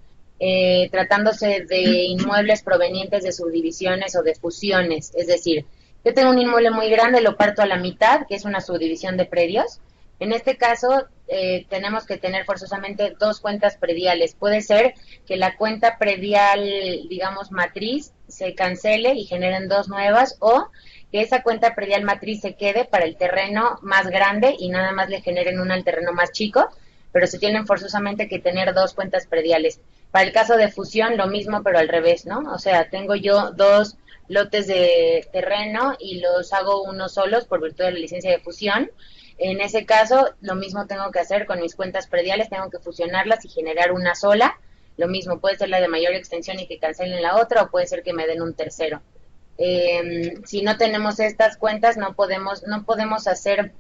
tratándose de inmuebles provenientes de subdivisiones o de fusiones. Es decir, yo tengo un inmueble muy grande, lo parto a la mitad, que es una subdivisión de predios. En este caso, tenemos que tener forzosamente 2 cuentas prediales. Puede ser que la cuenta predial, digamos, matriz, se cancele y generen 2 nuevas, o que esa cuenta predial matriz se quede para el terreno más grande y nada más le generen una al terreno más chico, pero se tienen forzosamente que tener 2 cuentas prediales. Para el caso de fusión, lo mismo, pero al revés, ¿no? O sea, tengo yo 2 lotes de terreno y los hago unos solos por virtud de la licencia de fusión. En ese caso, lo mismo tengo que hacer con mis cuentas prediales, tengo que fusionarlas y generar una sola. Lo mismo, puede ser la de mayor extensión y que cancelen la otra, o puede ser que me den un tercero. Si no tenemos estas cuentas, no podemos hacer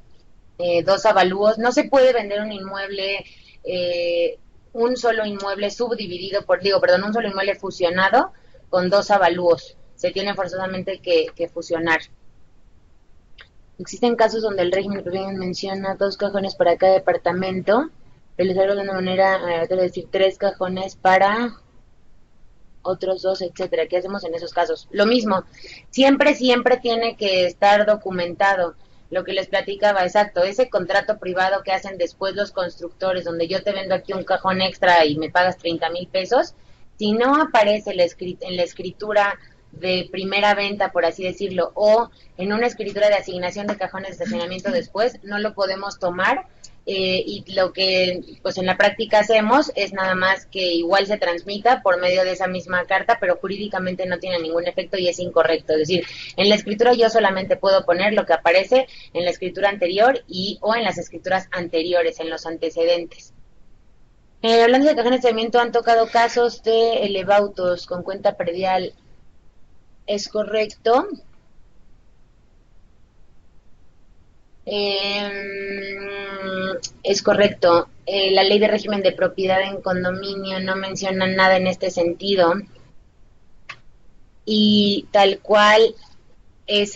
2 avalúos. No se puede vender un inmueble, un solo inmueble subdividido un solo inmueble fusionado con 2 avalúos. Se tiene forzosamente que fusionar. Existen casos donde el régimen menciona 2 cajones para cada departamento, realizarlo de una manera, quiero decir, 3 cajones para otros 2, etcétera. ¿Qué hacemos en esos casos? Lo mismo, siempre tiene que estar documentado. Lo que les platicaba, exacto, ese contrato privado que hacen después los constructores, donde yo te vendo aquí un cajón extra y me pagas 30,000 pesos, si no aparece en la escritura de primera venta, por así decirlo, o en una escritura de asignación de cajones de estacionamiento después, no lo podemos tomar. Y lo que pues en la práctica hacemos es nada más que igual se transmita por medio de esa misma carta, pero jurídicamente no tiene ningún efecto y es incorrecto. Es decir, en la escritura yo solamente puedo poner lo que aparece en la escritura anterior o en las escrituras anteriores, en los antecedentes. Hablando de cajones de estacionamiento, han tocado casos de elevautos con cuenta predial. ¿Es correcto? Es correcto. La ley de régimen de propiedad en condominio no menciona nada en este sentido, y tal cual es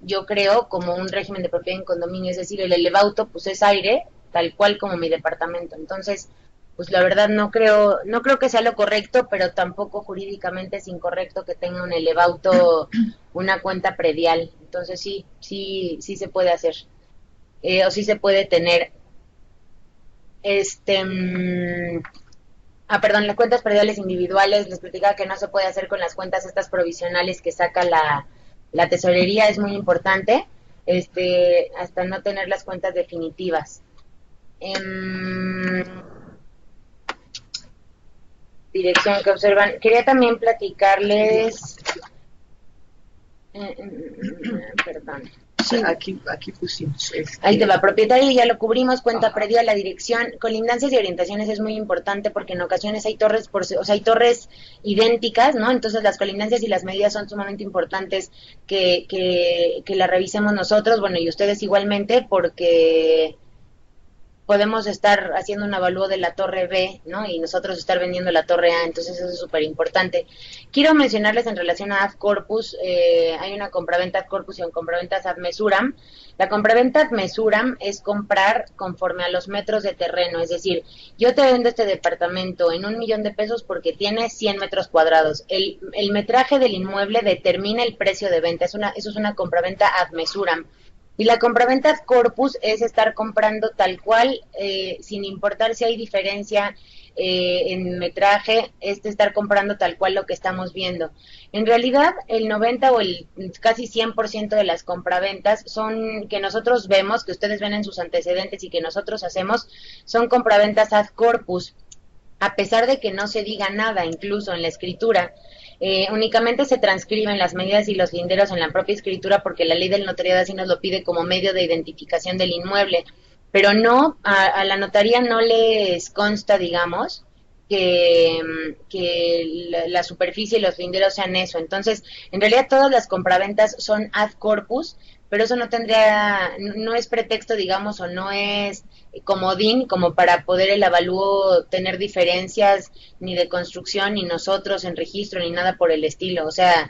yo creo, como un régimen de propiedad en condominio, es decir, el elevauto pues es aire, tal cual como mi departamento. Entonces pues la verdad no creo que sea lo correcto, pero tampoco jurídicamente es incorrecto que tenga un elevauto una cuenta predial. Entonces sí se puede hacer, o sí se puede tener. Perdón, las cuentas prediales individuales, les platicaba que no se puede hacer con las cuentas estas provisionales que saca la tesorería, es muy importante, hasta no tener las cuentas definitivas. Dirección que observan. Quería también platicarles, perdón. Aquí pusimos. Ahí te va, propietario, ya lo cubrimos, cuenta predial, la dirección, colindancias y orientaciones es muy importante porque en ocasiones hay torres, hay torres idénticas, ¿no? Entonces las colindancias y las medidas son sumamente importantes que la revisemos nosotros, bueno, y ustedes igualmente, porque podemos estar haciendo un avalúo de la torre B, ¿no? Y nosotros estar vendiendo la torre A, entonces eso es súper importante. Quiero mencionarles en relación a Ad Corpus, hay una compraventa Ad Corpus y un compraventa Ad Mesuram. La compraventa Ad Mesuram es comprar conforme a los metros de terreno, es decir, yo te vendo este departamento en $1,000,000 porque tiene 100 metros cuadrados. El metraje del inmueble determina el precio de venta, eso es una compraventa Ad Mesuram. Y la compraventa Ad Corpus es estar comprando tal cual, sin importar si hay diferencia en metraje, es estar comprando tal cual lo que estamos viendo. En realidad, el 90 o el casi 100% de las compraventas son que nosotros vemos, que ustedes ven en sus antecedentes y que nosotros hacemos, son compraventas Ad Corpus, a pesar de que no se diga nada, incluso en la escritura. Únicamente se transcriben las medidas y los linderos en la propia escritura porque la ley del notariado así nos lo pide como medio de identificación del inmueble, pero no, a la notaría no les consta, digamos, que la superficie y los linderos sean eso. Entonces, en realidad todas las compraventas son Ad Corpus, pero eso no es pretexto, digamos, o no es comodín como para poder el avalúo tener diferencias ni de construcción, ni nosotros en registro, ni nada por el estilo. O sea,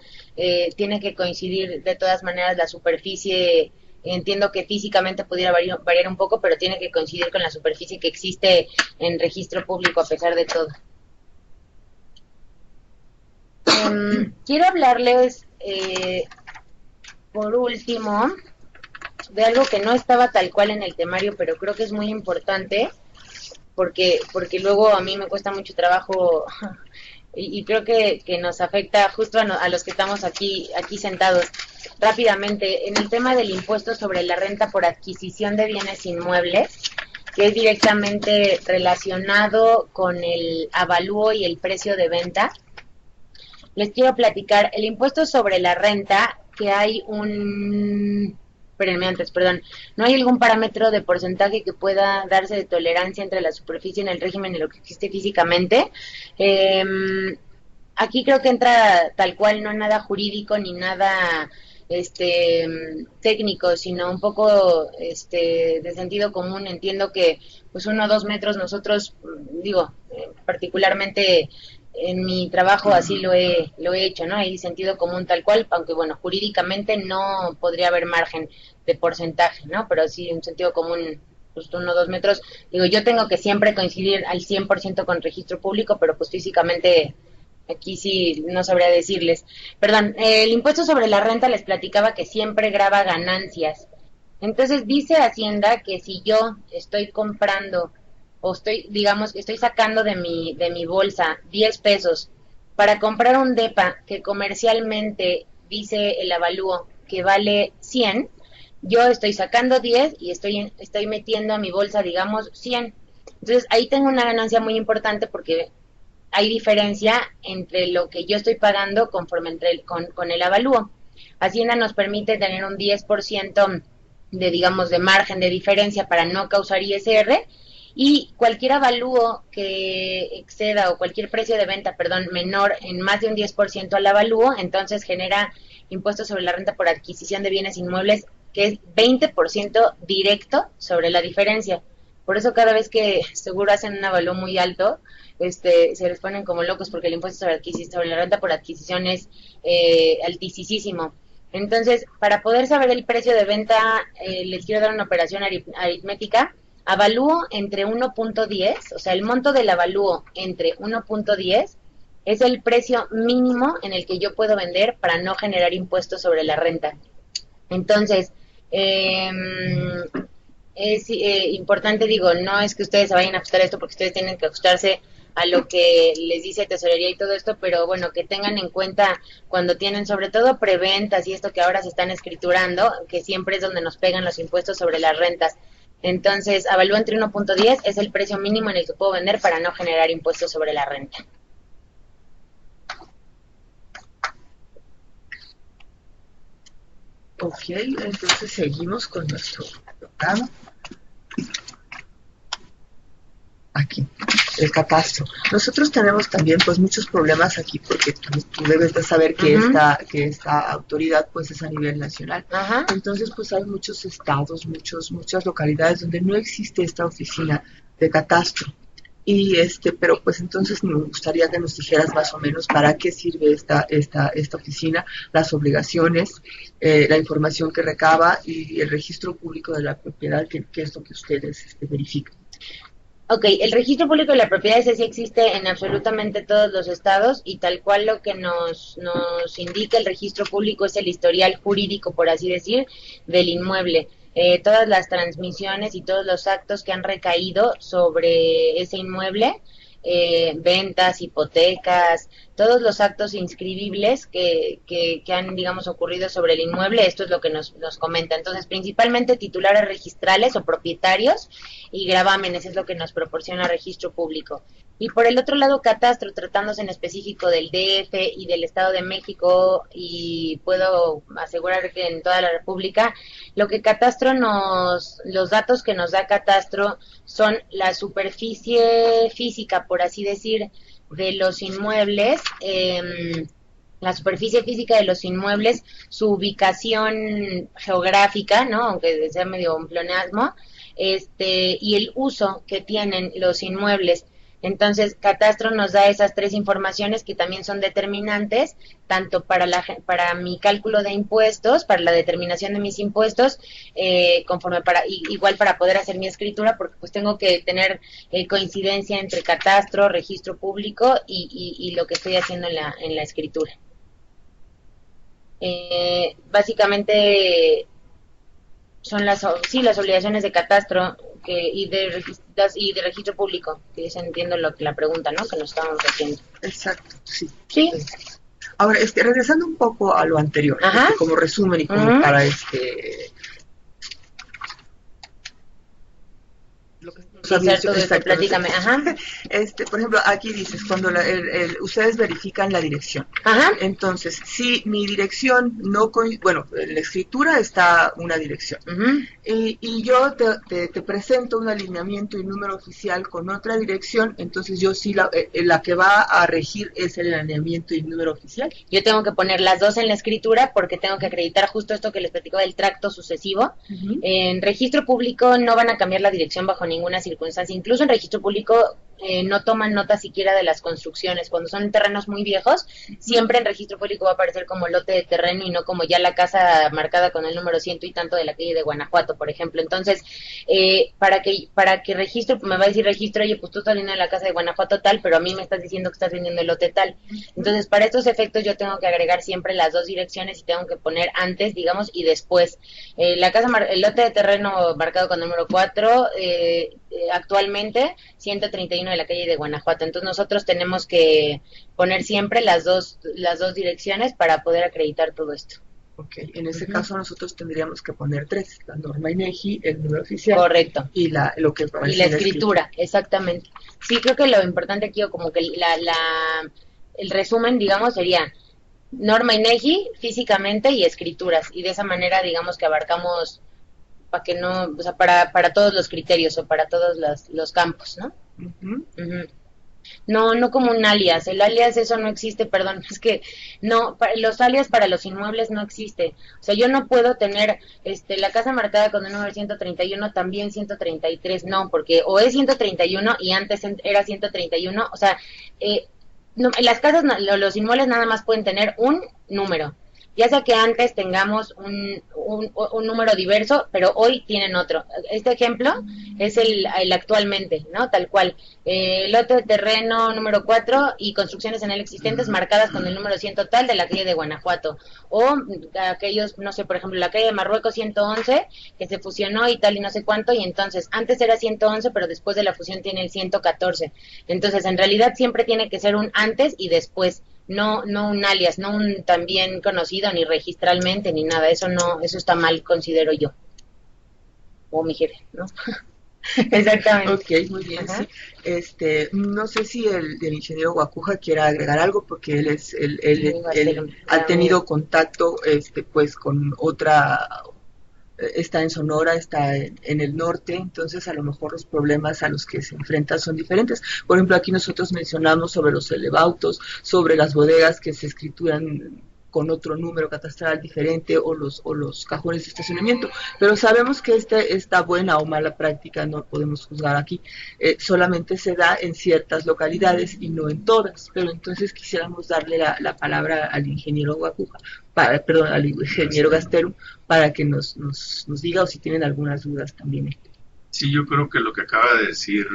tiene que coincidir de todas maneras la superficie. Entiendo que físicamente pudiera variar un poco, pero tiene que coincidir con la superficie que existe en registro público a pesar de todo. Quiero hablarles, por último, de algo que no estaba tal cual en el temario, pero creo que es muy importante, porque luego a mí me cuesta mucho trabajo y creo que nos afecta justo a los que estamos aquí sentados. Rápidamente, en el tema del impuesto sobre la renta por adquisición de bienes inmuebles, que es directamente relacionado con el avalúo y el precio de venta, les quiero platicar el impuesto sobre la renta, que hay no hay algún parámetro de porcentaje que pueda darse de tolerancia entre la superficie en el régimen y lo que existe físicamente. Aquí creo que entra tal cual, no nada jurídico ni nada técnico, sino un poco de sentido común. Entiendo que pues 1 o 2 metros nosotros, particularmente en mi trabajo así lo he hecho, ¿no? Hay sentido común tal cual, aunque bueno, jurídicamente no podría haber margen de porcentaje, ¿no? Pero sí un sentido común, pues 1 o 2 metros. Yo tengo que siempre coincidir al 100% con registro público, pero pues físicamente aquí sí no sabría decirles. Perdón, el impuesto sobre la renta les platicaba que siempre grava ganancias. Entonces dice Hacienda que si yo estoy comprando o estoy sacando de mi bolsa 10 pesos para comprar un depa que comercialmente dice el avalúo que vale 100, yo estoy sacando 10 y estoy metiendo a mi bolsa, digamos, 100. Entonces ahí tengo una ganancia muy importante porque hay diferencia entre lo que yo estoy pagando conforme con el avalúo. Hacienda nos permite tener un 10% de margen de diferencia para no causar ISR, y cualquier avalúo que exceda, o cualquier precio de venta, menor en más de un 10% al avalúo, entonces genera impuesto sobre la renta por adquisición de bienes inmuebles, que es 20% directo sobre la diferencia. Por eso cada vez que seguro hacen un avalúo muy alto, se les ponen como locos porque el impuesto sobre la renta por adquisición es altísimo. Entonces, para poder saber el precio de venta, les quiero dar una operación aritmética. avalúo entre 1.10, o sea, el monto del avalúo entre 1.10 es el precio mínimo en el que yo puedo vender para no generar impuestos sobre la renta. Entonces, es importante, digo, no es que ustedes se vayan a ajustar a esto porque ustedes tienen que ajustarse a lo que les dice tesorería y todo esto, pero bueno, que tengan en cuenta cuando tienen sobre todo preventas y esto que ahora se están escriturando, que siempre es donde nos pegan los impuestos sobre las rentas. Entonces, avalúo entre 1.10 es el precio mínimo en el que puedo vender para no generar impuestos sobre la renta. Ok, entonces seguimos con nuestro programa. Aquí, el catastro. Nosotros tenemos también pues muchos problemas aquí porque tú debes de saber que esta autoridad pues es a nivel nacional. Entonces pues hay muchos estados, muchas localidades donde no existe esta oficina de catastro. Y pero pues entonces me gustaría que nos dijeras más o menos para qué sirve esta oficina, las obligaciones, la información que recaba y el registro público de la propiedad, que es lo que ustedes verifican. Ok, el registro público de la propiedad ese sí existe en absolutamente todos los estados y tal cual lo que nos indica el registro público es el historial jurídico, por así decir, del inmueble. Todas las transmisiones y todos los actos que han recaído sobre ese inmueble, ventas, hipotecas, todos los actos inscribibles que han, digamos, ocurrido sobre el inmueble, esto es lo que nos comenta. Entonces, principalmente titulares registrales o propietarios y gravámenes es lo que nos proporciona registro público. Y por el otro lado, catastro, tratándose en específico del DF y del Estado de México, y puedo asegurar que en toda la República, lo que catastro los datos que nos da catastro son la superficie física, por así decir, de los inmuebles, la superficie física de los inmuebles, su ubicación geográfica, ¿no? Aunque sea medio un pleonasmo, y el uso que tienen los inmuebles. Entonces, catastro nos da esas tres informaciones que también son determinantes, tanto para mi cálculo de impuestos, para la determinación de mis impuestos, igual para poder hacer mi escritura, porque pues tengo que tener coincidencia entre catastro, registro público y lo que estoy haciendo en la escritura. Básicamente son las obligaciones de catastro y de registro público, que es, entiendo la pregunta, ¿no?, que nos estábamos haciendo. Exacto, sí. Sí. Ahora, regresando un poco a lo anterior, como resumen y como para lo que platícame. Por ejemplo, aquí dices, cuando ustedes verifican la dirección. Entonces, si mi dirección no en la escritura está una dirección. Y yo te presento un alineamiento y número oficial con otra dirección, entonces yo sí la que va a regir es el alineamiento y número oficial. Yo tengo que poner las dos en la escritura porque tengo que acreditar justo esto que les platico del tracto sucesivo. En registro público no van a cambiar la dirección bajo ninguna circunstancia. Incluso en registro público no toman nota siquiera de las construcciones. Cuando son terrenos muy viejos, siempre en registro público va a aparecer como lote de terreno y no como ya la casa marcada con el número ciento y tanto de la calle de Guanajuato, por ejemplo. Entonces, para que registro, me va a decir registro, oye, pues tú estás vendiendo la casa de Guanajuato tal, pero a mí me estás diciendo que estás vendiendo el lote tal. Entonces, para estos efectos yo tengo que agregar siempre las dos direcciones y tengo que poner antes, digamos, y después. El lote de terreno marcado con el número 4, actualmente 131 de la calle de Guanajuato. Entonces nosotros tenemos que poner siempre las dos direcciones para poder acreditar todo esto. Ok, en ese caso nosotros tendríamos que poner tres, la norma INEGI, el número oficial. Correcto. Y la escritura, exactamente. Sí, creo que lo importante aquí, o como que el resumen, digamos, sería norma INEGI físicamente y escrituras. Y de esa manera, digamos que abarcamos para que no, o sea, para todos los criterios o para todos los campos, ¿no? No como un alias. El alias, eso no existe, perdón, es que no, los alias para los inmuebles no existe. O sea, yo no puedo tener la casa marcada con el número 131, también 133, no, porque o es 131 y antes era 131, o sea, no, las casas, los inmuebles nada más pueden tener un número. ya sea que antes tengamos un número diverso, pero hoy tienen otro. Este ejemplo es el actualmente, ¿no? Tal cual. Lote de terreno número 4 y construcciones en él existentes marcadas con el número 100 total de la calle de Guanajuato. O aquellos, no sé, por ejemplo, la calle de Marruecos 111, que se fusionó y tal y no sé cuánto, y entonces antes era 111, pero después de la fusión tiene el 114. Entonces, en realidad siempre tiene que ser un antes y después. No un alias, no un también conocido, ni registralmente, ni nada. Eso está mal, considero yo. O mi jefe, ¿no? Exactamente. Ok, muy bien, sí. No sé si el ingeniero Guacuja quiera agregar algo, porque él ha tenido contacto pues con otra, está en Sonora, está en el norte, entonces a lo mejor los problemas a los que se enfrentan son diferentes. Por ejemplo, aquí nosotros mencionamos sobre los elevautos, sobre las bodegas que se escrituran con otro número catastral diferente, o los cajones de estacionamiento, pero sabemos que esta buena o mala práctica no podemos juzgar aquí, solamente se da en ciertas localidades y no en todas. Pero entonces quisiéramos darle la palabra al ingeniero Guacuja, al ingeniero Gastelum, para que nos diga, o si tienen algunas dudas también. Sí, yo creo que lo que acaba de decir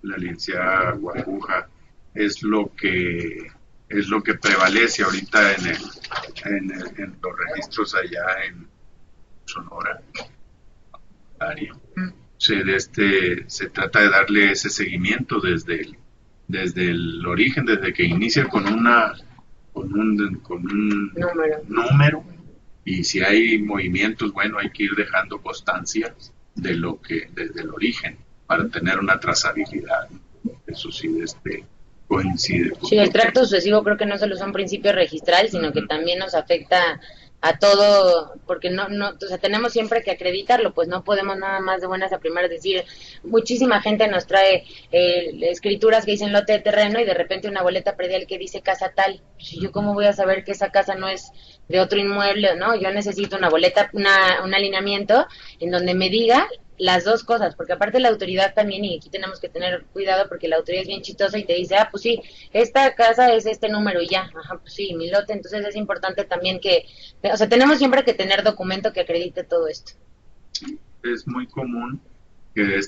la licenciada Guacuja es lo que prevalece ahorita en los registros allá en Sonora. Se trata de darle ese seguimiento desde el origen, desde que inicia con un número, y si hay movimientos, bueno, hay que ir dejando constancia de lo que desde el origen para tener una trazabilidad. Eso sí, coincide. Sí, el tracto sucesivo creo que no solo son principios registrales, sino que también nos afecta a todo, porque o sea, tenemos siempre que acreditarlo, pues no podemos nada más de buenas a primeras decir. Muchísima gente nos trae escrituras que dicen lote de terreno y de repente una boleta predial que dice casa tal. Pues, ¿yo cómo voy a saber que esa casa no es de otro inmueble, no? Yo necesito una boleta, un alineamiento en donde me diga las dos cosas, porque aparte la autoridad también, y aquí tenemos que tener cuidado porque la autoridad es bien chistosa y te dice, pues sí, esta casa es este número y ya, pues sí, mi lote. Entonces es importante también o sea, tenemos siempre que tener documento que acredite todo esto. Es muy común que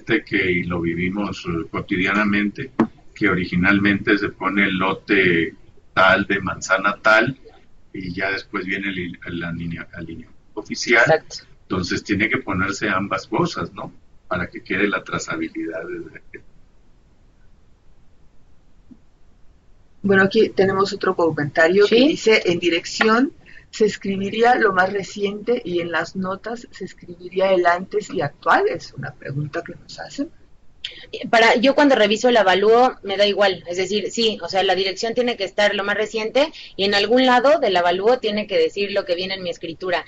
lo vivimos cotidianamente, que originalmente se pone el lote tal de manzana tal y ya después viene el alineamiento oficial. Exacto. Entonces tiene que ponerse ambas cosas, ¿no? Para que quede la trazabilidad. Bueno, aquí tenemos otro comentario. ¿Sí? Que dice, en dirección se escribiría lo más reciente y en las notas se escribiría el antes y actual. Es una pregunta que nos hacen. Yo cuando reviso el avalúo me da igual, es decir, sí, o sea, la dirección tiene que estar lo más reciente y en algún lado del avalúo tiene que decir lo que viene en mi escritura.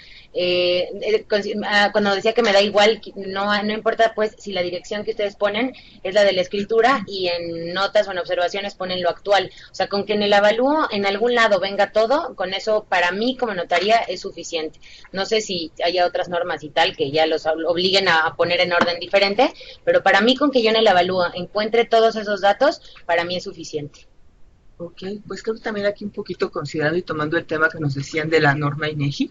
Cuando decía que me da igual, no importa pues si la dirección que ustedes ponen es la de la escritura y en notas o en observaciones ponen lo actual. O sea, con que en el avalúo en algún lado venga todo, con eso para mí como notaría es suficiente. No sé si haya otras normas y tal que ya los obliguen a poner en orden diferente, pero para mí con que yo en el avalúo encuentre todos esos datos, para mí es suficiente. Ok, pues creo que también aquí un poquito considerando y tomando el tema que nos decían de la norma INEGI,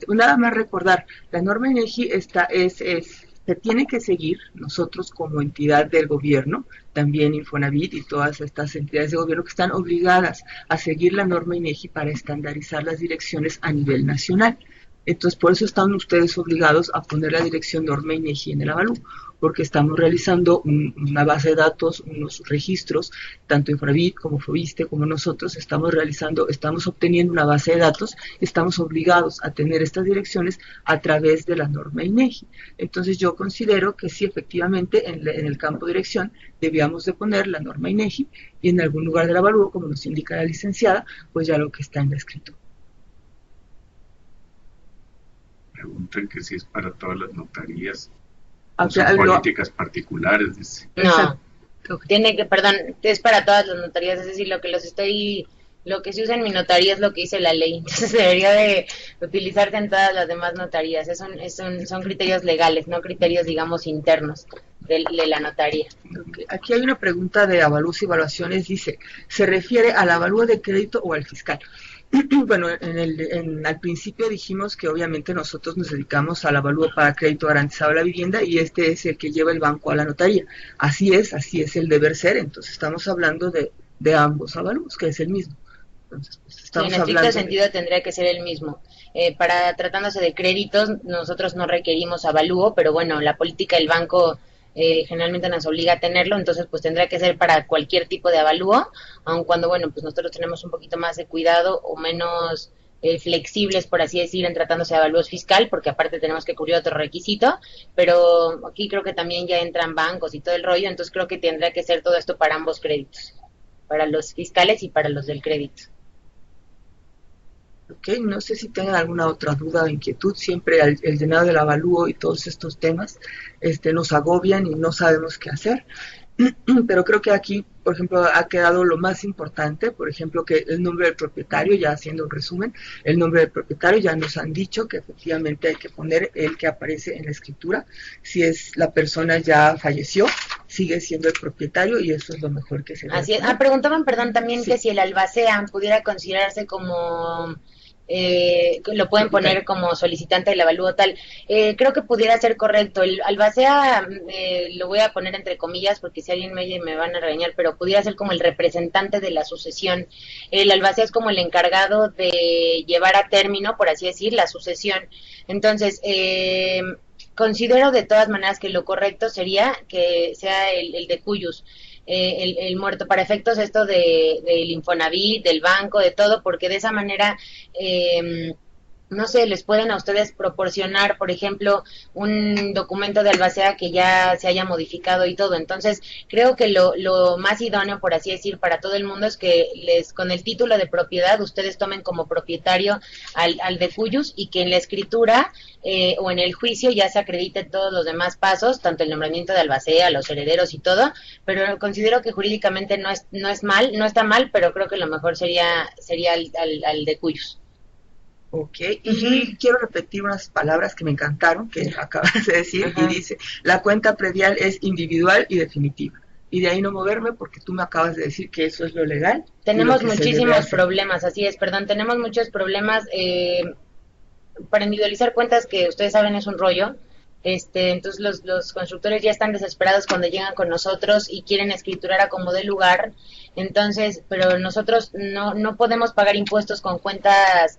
nada más recordar, la norma INEGI se tiene que seguir. Nosotros como entidad del gobierno, también Infonavit y todas estas entidades de gobierno que están obligadas a seguir la norma INEGI para estandarizar las direcciones a nivel nacional. Entonces, por eso están ustedes obligados a poner la dirección norma INEGI en el avalúo, porque estamos realizando una base de datos, unos registros, tanto Infonavit como Fobiste como nosotros estamos obteniendo una base de datos, estamos obligados a tener estas direcciones a través de la norma INEGI. Entonces yo considero que sí, efectivamente, en el campo de dirección debíamos de poner la norma INEGI y en algún lugar del avalúo, como nos indica la licenciada, pues ya lo que está en la escritura. Preguntan que si es para todas las notarías. Son políticas particulares, dice. No, es para todas las notarías, es decir, lo que se usa en mi notaría es lo que dice la ley, entonces debería de utilizarse en todas las demás notarías. Son criterios legales, no criterios, digamos, internos de la notaría. Okay. Aquí hay una pregunta de avalúos y evaluaciones, dice, ¿se refiere al avalúo de crédito o al fiscal? Bueno, al principio dijimos que obviamente nosotros nos dedicamos al avalúo para crédito garantizado a la vivienda y este es el que lleva el banco a la notaría. Así es el deber ser. Entonces estamos hablando de ambos avalúos, que es el mismo. Entonces, pues, sí, en estricto sentido tendría que ser el mismo. Tratándose de créditos, nosotros no requerimos avalúo, pero bueno, la política del banco generalmente nos obliga a tenerlo, entonces pues tendrá que ser para cualquier tipo de avalúo, aun cuando bueno, pues nosotros tenemos un poquito más de cuidado o menos flexibles, por así decir, en tratándose de avalúos fiscal, porque aparte tenemos que cubrir otro requisito, pero aquí creo que también ya entran bancos y todo el rollo, entonces creo que tendrá que ser todo esto para ambos créditos, para los fiscales y para los del crédito. Ok, no sé si tengan alguna otra duda o inquietud. Siempre el llenado del avalúo y todos estos temas nos agobian y no sabemos qué hacer. Pero creo que aquí, por ejemplo, ha quedado lo más importante, por ejemplo, que el nombre del propietario, ya haciendo un resumen, el nombre del propietario ya nos han dicho que efectivamente hay que poner el que aparece en la escritura. Si es la persona ya falleció, sigue siendo el propietario y eso es lo mejor que se debe Así es. poner. Preguntaban, perdón, también Sí. que si el albacea pudiera considerarse como... lo pueden poner como solicitante del avalúo tal. Creo que pudiera ser correcto. El albacea, lo voy a poner entre comillas porque si alguien me oye me van a regañar, pero pudiera ser como el representante de la sucesión. El albacea es como el encargado de llevar a término, por así decir, la sucesión. Entonces, considero de todas maneras que lo correcto sería que sea el de cuyos. El muerto para efectos esto del Infonavit, del banco, de todo, porque de esa manera no sé, les pueden a ustedes proporcionar, por ejemplo, un documento de albacea que ya se haya modificado y todo. Entonces, creo que lo más idóneo, por así decir, para todo el mundo es que con el título de propiedad, ustedes tomen como propietario al de cuyos y que en la escritura o en el juicio ya se acrediten todos los demás pasos, tanto el nombramiento de albacea, los herederos y todo, pero considero que jurídicamente no está mal, pero creo que lo mejor sería al de cuyos. Ok, y quiero repetir unas palabras que me encantaron, que acabas de decir, Ajá. y dice, la cuenta predial es individual y definitiva. Y de ahí no moverme porque tú me acabas de decir que eso es lo legal. Tenemos lo que se debe muchísimos hacer. problemas, así es, perdón, tenemos muchos problemas para individualizar cuentas que ustedes saben es un rollo. Entonces los constructores ya están desesperados cuando llegan con nosotros y quieren escriturar a como de lugar. Entonces, pero nosotros no podemos pagar impuestos con cuentas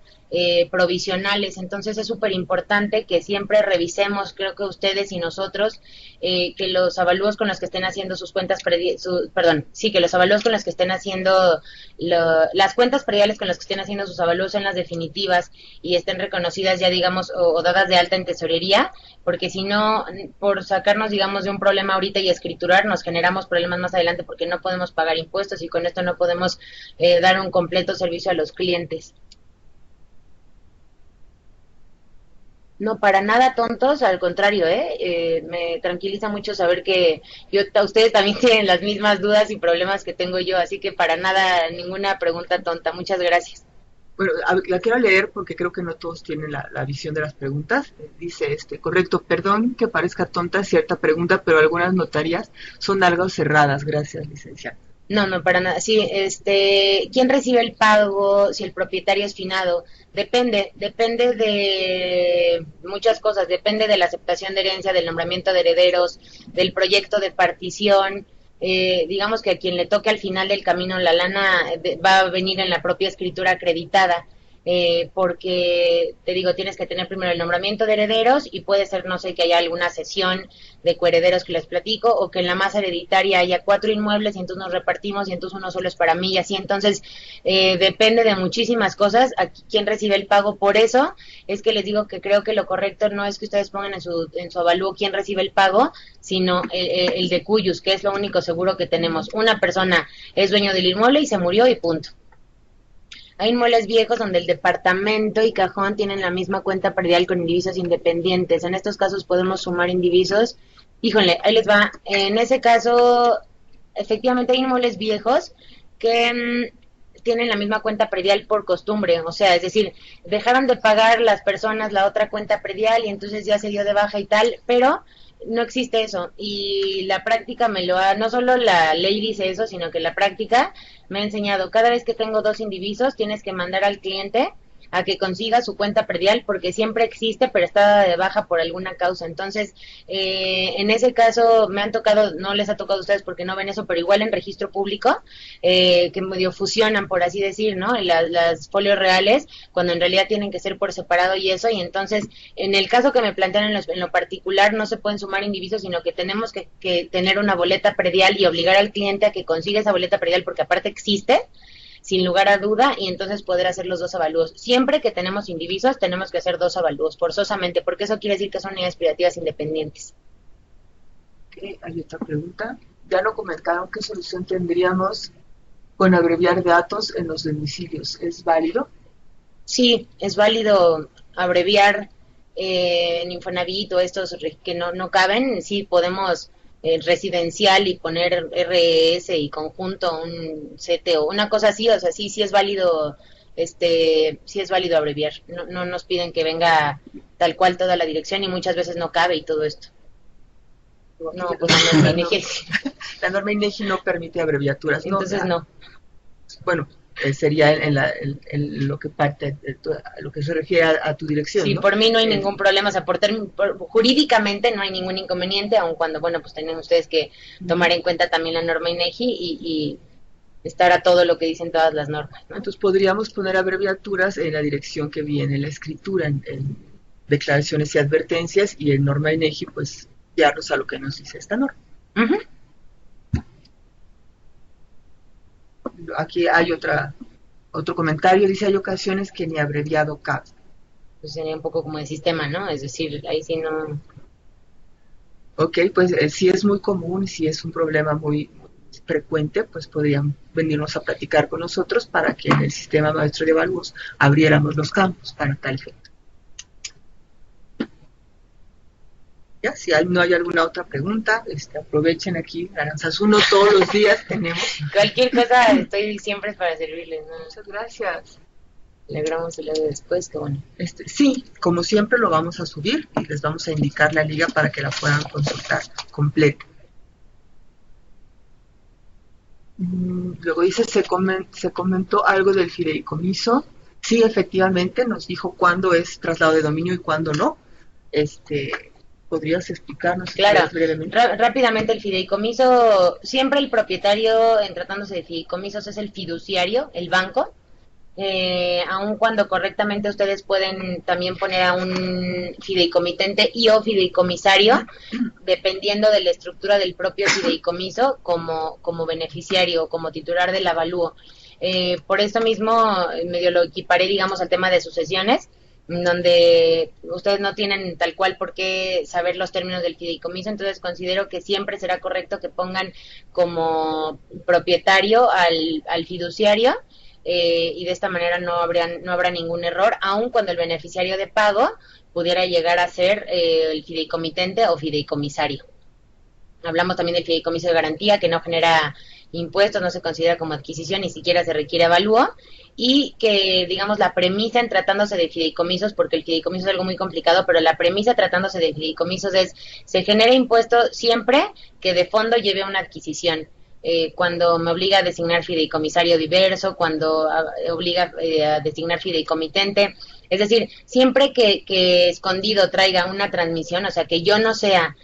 provisionales. Entonces es súper importante que siempre revisemos, creo que ustedes y nosotros, que los avalúos con los que estén haciendo sus cuentas, que los avalúos con los que estén haciendo, las cuentas prediales con las que estén haciendo sus avalúos sean las definitivas y estén reconocidas ya, digamos, o dadas de alta en tesorería, porque si no, por sacarnos, digamos, de un problema ahorita y escriturar, nos generamos problemas más adelante porque no podemos pagar impuestos y con esto no podemos dar un completo servicio a los clientes. No, para nada tontos, al contrario, me tranquiliza mucho saber que ustedes también tienen las mismas dudas y problemas que tengo yo, así que para nada, ninguna pregunta tonta. Muchas gracias. Bueno, la quiero leer porque creo que no todos tienen la visión de las preguntas. Dice, correcto, perdón que parezca tonta cierta pregunta, pero algunas notarías son algo cerradas. Gracias, licenciada. No, para nada. Sí, ¿quién recibe el pago si el propietario es finado? Depende de muchas cosas, depende de la aceptación de herencia, del nombramiento de herederos, del proyecto de partición. Digamos que a quien le toque al final del camino la lana va a venir en la propia escritura acreditada. Porque te digo, tienes que tener primero el nombramiento de herederos y puede ser, no sé, que haya alguna cesión de coherederos que les platico o que en la masa hereditaria haya 4 inmuebles y entonces nos repartimos y entonces uno solo es para mí y así. Entonces depende de muchísimas cosas aquí quién recibe el pago. Por eso es que les digo que creo que lo correcto no es que ustedes pongan en su avalúo quién recibe el pago, sino el de cuyos, que es lo único seguro que tenemos. Una persona es dueño del inmueble y se murió y punto. Hay inmuebles viejos donde el departamento y cajón tienen la misma cuenta predial con indivisos independientes. En estos casos podemos sumar indivisos. Híjole, ahí les va. En ese caso, efectivamente hay inmuebles viejos que tienen la misma cuenta predial por costumbre. O sea, es decir, dejaron de pagar las personas la otra cuenta predial y entonces ya se dio de baja y tal, pero no existe eso. Y la práctica me lo ha, no solo la ley dice eso, sino que la práctica me ha enseñado, cada vez que tengo 2 indivisos, tienes que mandar al cliente a que consiga su cuenta predial, porque siempre existe, pero está de baja por alguna causa. Entonces, en ese caso me han tocado, no les ha tocado a ustedes porque no ven eso, pero igual en registro público, que medio fusionan, por así decir, ¿no? Las folios reales, cuando en realidad tienen que ser por separado y eso, y entonces, en el caso que me plantean en lo particular, no se pueden sumar indivisos, sino que tenemos que tener una boleta predial y obligar al cliente a que consiga esa boleta predial, porque aparte existe, sin lugar a duda, y entonces poder hacer los 2 avalúos. Siempre que tenemos indivisos, tenemos que hacer 2 avalúos, forzosamente, porque eso quiere decir que son unidades privativas independientes. Okay, hay otra pregunta. Ya no comentaron qué solución tendríamos con abreviar datos en los domicilios. ¿Es válido? Sí, es válido abreviar en Infonavit o estos que no caben, sí podemos residencial y poner RS y conjunto, un CTO, una cosa así, o sea, sí es válido, sí es válido abreviar. No nos piden que venga tal cual toda la dirección y muchas veces no cabe y todo esto. No, pues la norma INEGI. La norma INEGI no permite abreviaturas. Entonces no. Bueno, sería en lo que parte, lo que se refiere a tu dirección, sí, ¿no? Por mí no hay ningún problema, o sea, jurídicamente no hay ningún inconveniente, aun cuando, bueno, pues tienen ustedes que tomar en cuenta también la norma INEGI y estar a todo lo que dicen todas las normas, ¿no? Entonces podríamos poner abreviaturas en la dirección que viene en la escritura, en declaraciones y advertencias, y en norma INEGI, pues, guiarnos a lo que nos dice esta norma. Uh-huh. Aquí hay otro comentario, dice, hay ocasiones que ni abreviado cabe. Pues sería un poco como de sistema, ¿no? Es decir, ahí sí no... Ok, pues si es muy común, si es un problema muy frecuente, pues podrían venirnos a platicar con nosotros para que en el sistema maestro de evaluos abriéramos los campos para tal efecto. Ya, si no hay alguna otra pregunta, aprovechen aquí, Aranzazuno, todos los días tenemos. Cualquier cosa, estoy siempre para servirles, ¿no? Muchas gracias. Le grabamos el audio después, que bueno. Sí, como siempre lo vamos a subir y les vamos a indicar la liga para que la puedan consultar completa. Luego dice, se comentó algo del fideicomiso. Sí, efectivamente, nos dijo cuándo es traslado de dominio y cuándo no. ¿Podrías explicarnos? Claro, rápidamente el fideicomiso, siempre el propietario, en tratándose de fideicomisos, es el fiduciario, el banco, aun cuando correctamente ustedes pueden también poner a un fideicomitente y o fideicomisario, dependiendo de la estructura del propio fideicomiso, como beneficiario o como titular del avalúo. Por eso mismo medio lo equiparé, digamos, al tema de sucesiones, donde ustedes no tienen tal cual por qué saber los términos del fideicomiso, entonces considero que siempre será correcto que pongan como propietario al fiduciario, y de esta manera no habrá ningún error, aun cuando el beneficiario de pago pudiera llegar a ser el fideicomitente o fideicomisario. Hablamos también del fideicomiso de garantía, que no genera impuestos, no se considera como adquisición, ni siquiera se requiere avalúo, y que, digamos, la premisa en tratándose de fideicomisos, porque el fideicomiso es algo muy complicado, pero la premisa tratándose de fideicomisos es, se genera impuesto siempre que de fondo lleve a una adquisición. Cuando me obliga a designar fideicomisario diverso, cuando obliga a designar fideicomitente, es decir, siempre que escondido traiga una transmisión, o sea, que yo no sea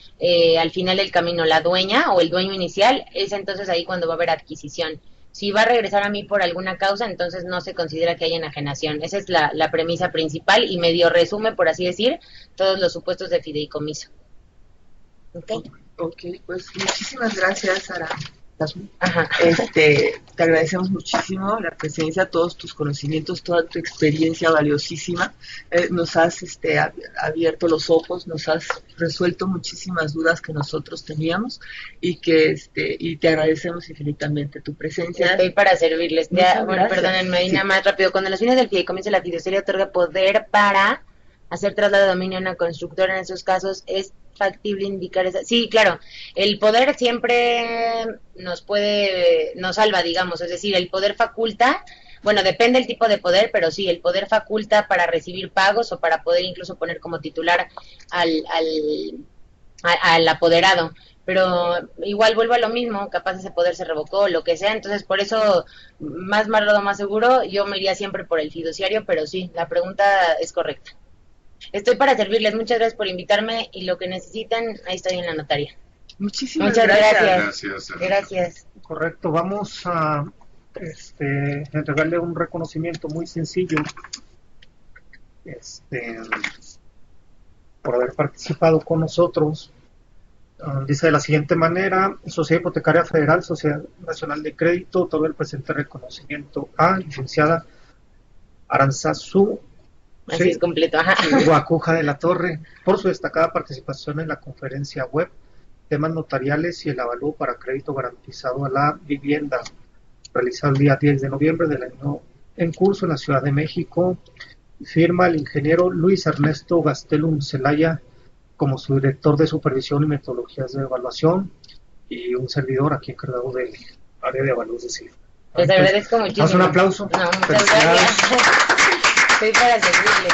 al final del camino la dueña o el dueño inicial, es entonces ahí cuando va a haber adquisición. Si va a regresar a mí por alguna causa, entonces no se considera que haya enajenación. Esa es la premisa principal y medio resume, por así decir, todos los supuestos de fideicomiso. Ok, pues muchísimas gracias, Sara. Ajá. Te agradecemos muchísimo la presencia, todos tus conocimientos, toda tu experiencia valiosísima. Nos has abierto los ojos, nos has resuelto muchísimas dudas que nosotros teníamos y te agradecemos infinitamente tu presencia. Estoy para servirles. Perdónenme, ahí nada más rápido. Cuando los fines del fideicomiso la fiduciaria otorga poder para hacer traslado de dominio a una constructora, en esos casos es factible indicar esa. Sí, claro, el poder siempre nos salva, digamos, es decir, el poder faculta, bueno, depende del tipo de poder, pero sí, el poder faculta para recibir pagos o para poder incluso poner como titular al apoderado. Pero igual vuelvo a lo mismo, capaz ese poder se revocó, lo que sea, entonces por eso, más marrado, más seguro, yo me iría siempre por el fiduciario, pero sí, la pregunta es correcta. Estoy para servirles, muchas gracias por invitarme y lo que necesiten, ahí estoy en la notaría. Muchísimas Muchas gracias. gracias. Gracias. Correcto, vamos a entregarle un reconocimiento muy sencillo por haber participado con nosotros. Dice de la siguiente manera: Sociedad Hipotecaria Federal, Sociedad Nacional de Crédito, todo el presente reconocimiento a licenciada Aranzazu Así es completo, ajá. Guacuja de la Torre, por su destacada participación en la conferencia web Temas Notariales y el Avalúo para Crédito Garantizado a la Vivienda, realizado el día 10 de noviembre del año en curso en la Ciudad de México. Firma el ingeniero Luis Ernesto Gastelum Zelaya como su director de supervisión y metodologías de evaluación, y un servidor aquí encargado del área de avalúos de CIF. Les agradezco muchísimo. Haz un aplauso. No, muchas gracias. Estoy para servirles.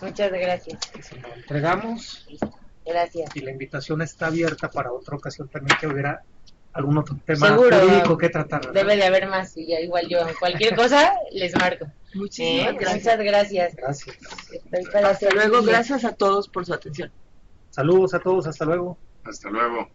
Muchas gracias. Se lo entregamos. Gracias. Y la invitación está abierta para otra ocasión también, que hubiera algún otro tema Seguro, jurídico que tratar, ¿verdad? debe de haber más, y ya igual yo cualquier cosa les marco. Muchísimas gracias. Muchas gracias. Gracias. Estoy para Hasta luego, servirles. gracias a todos por su atención. Saludos a todos, hasta luego. Hasta luego.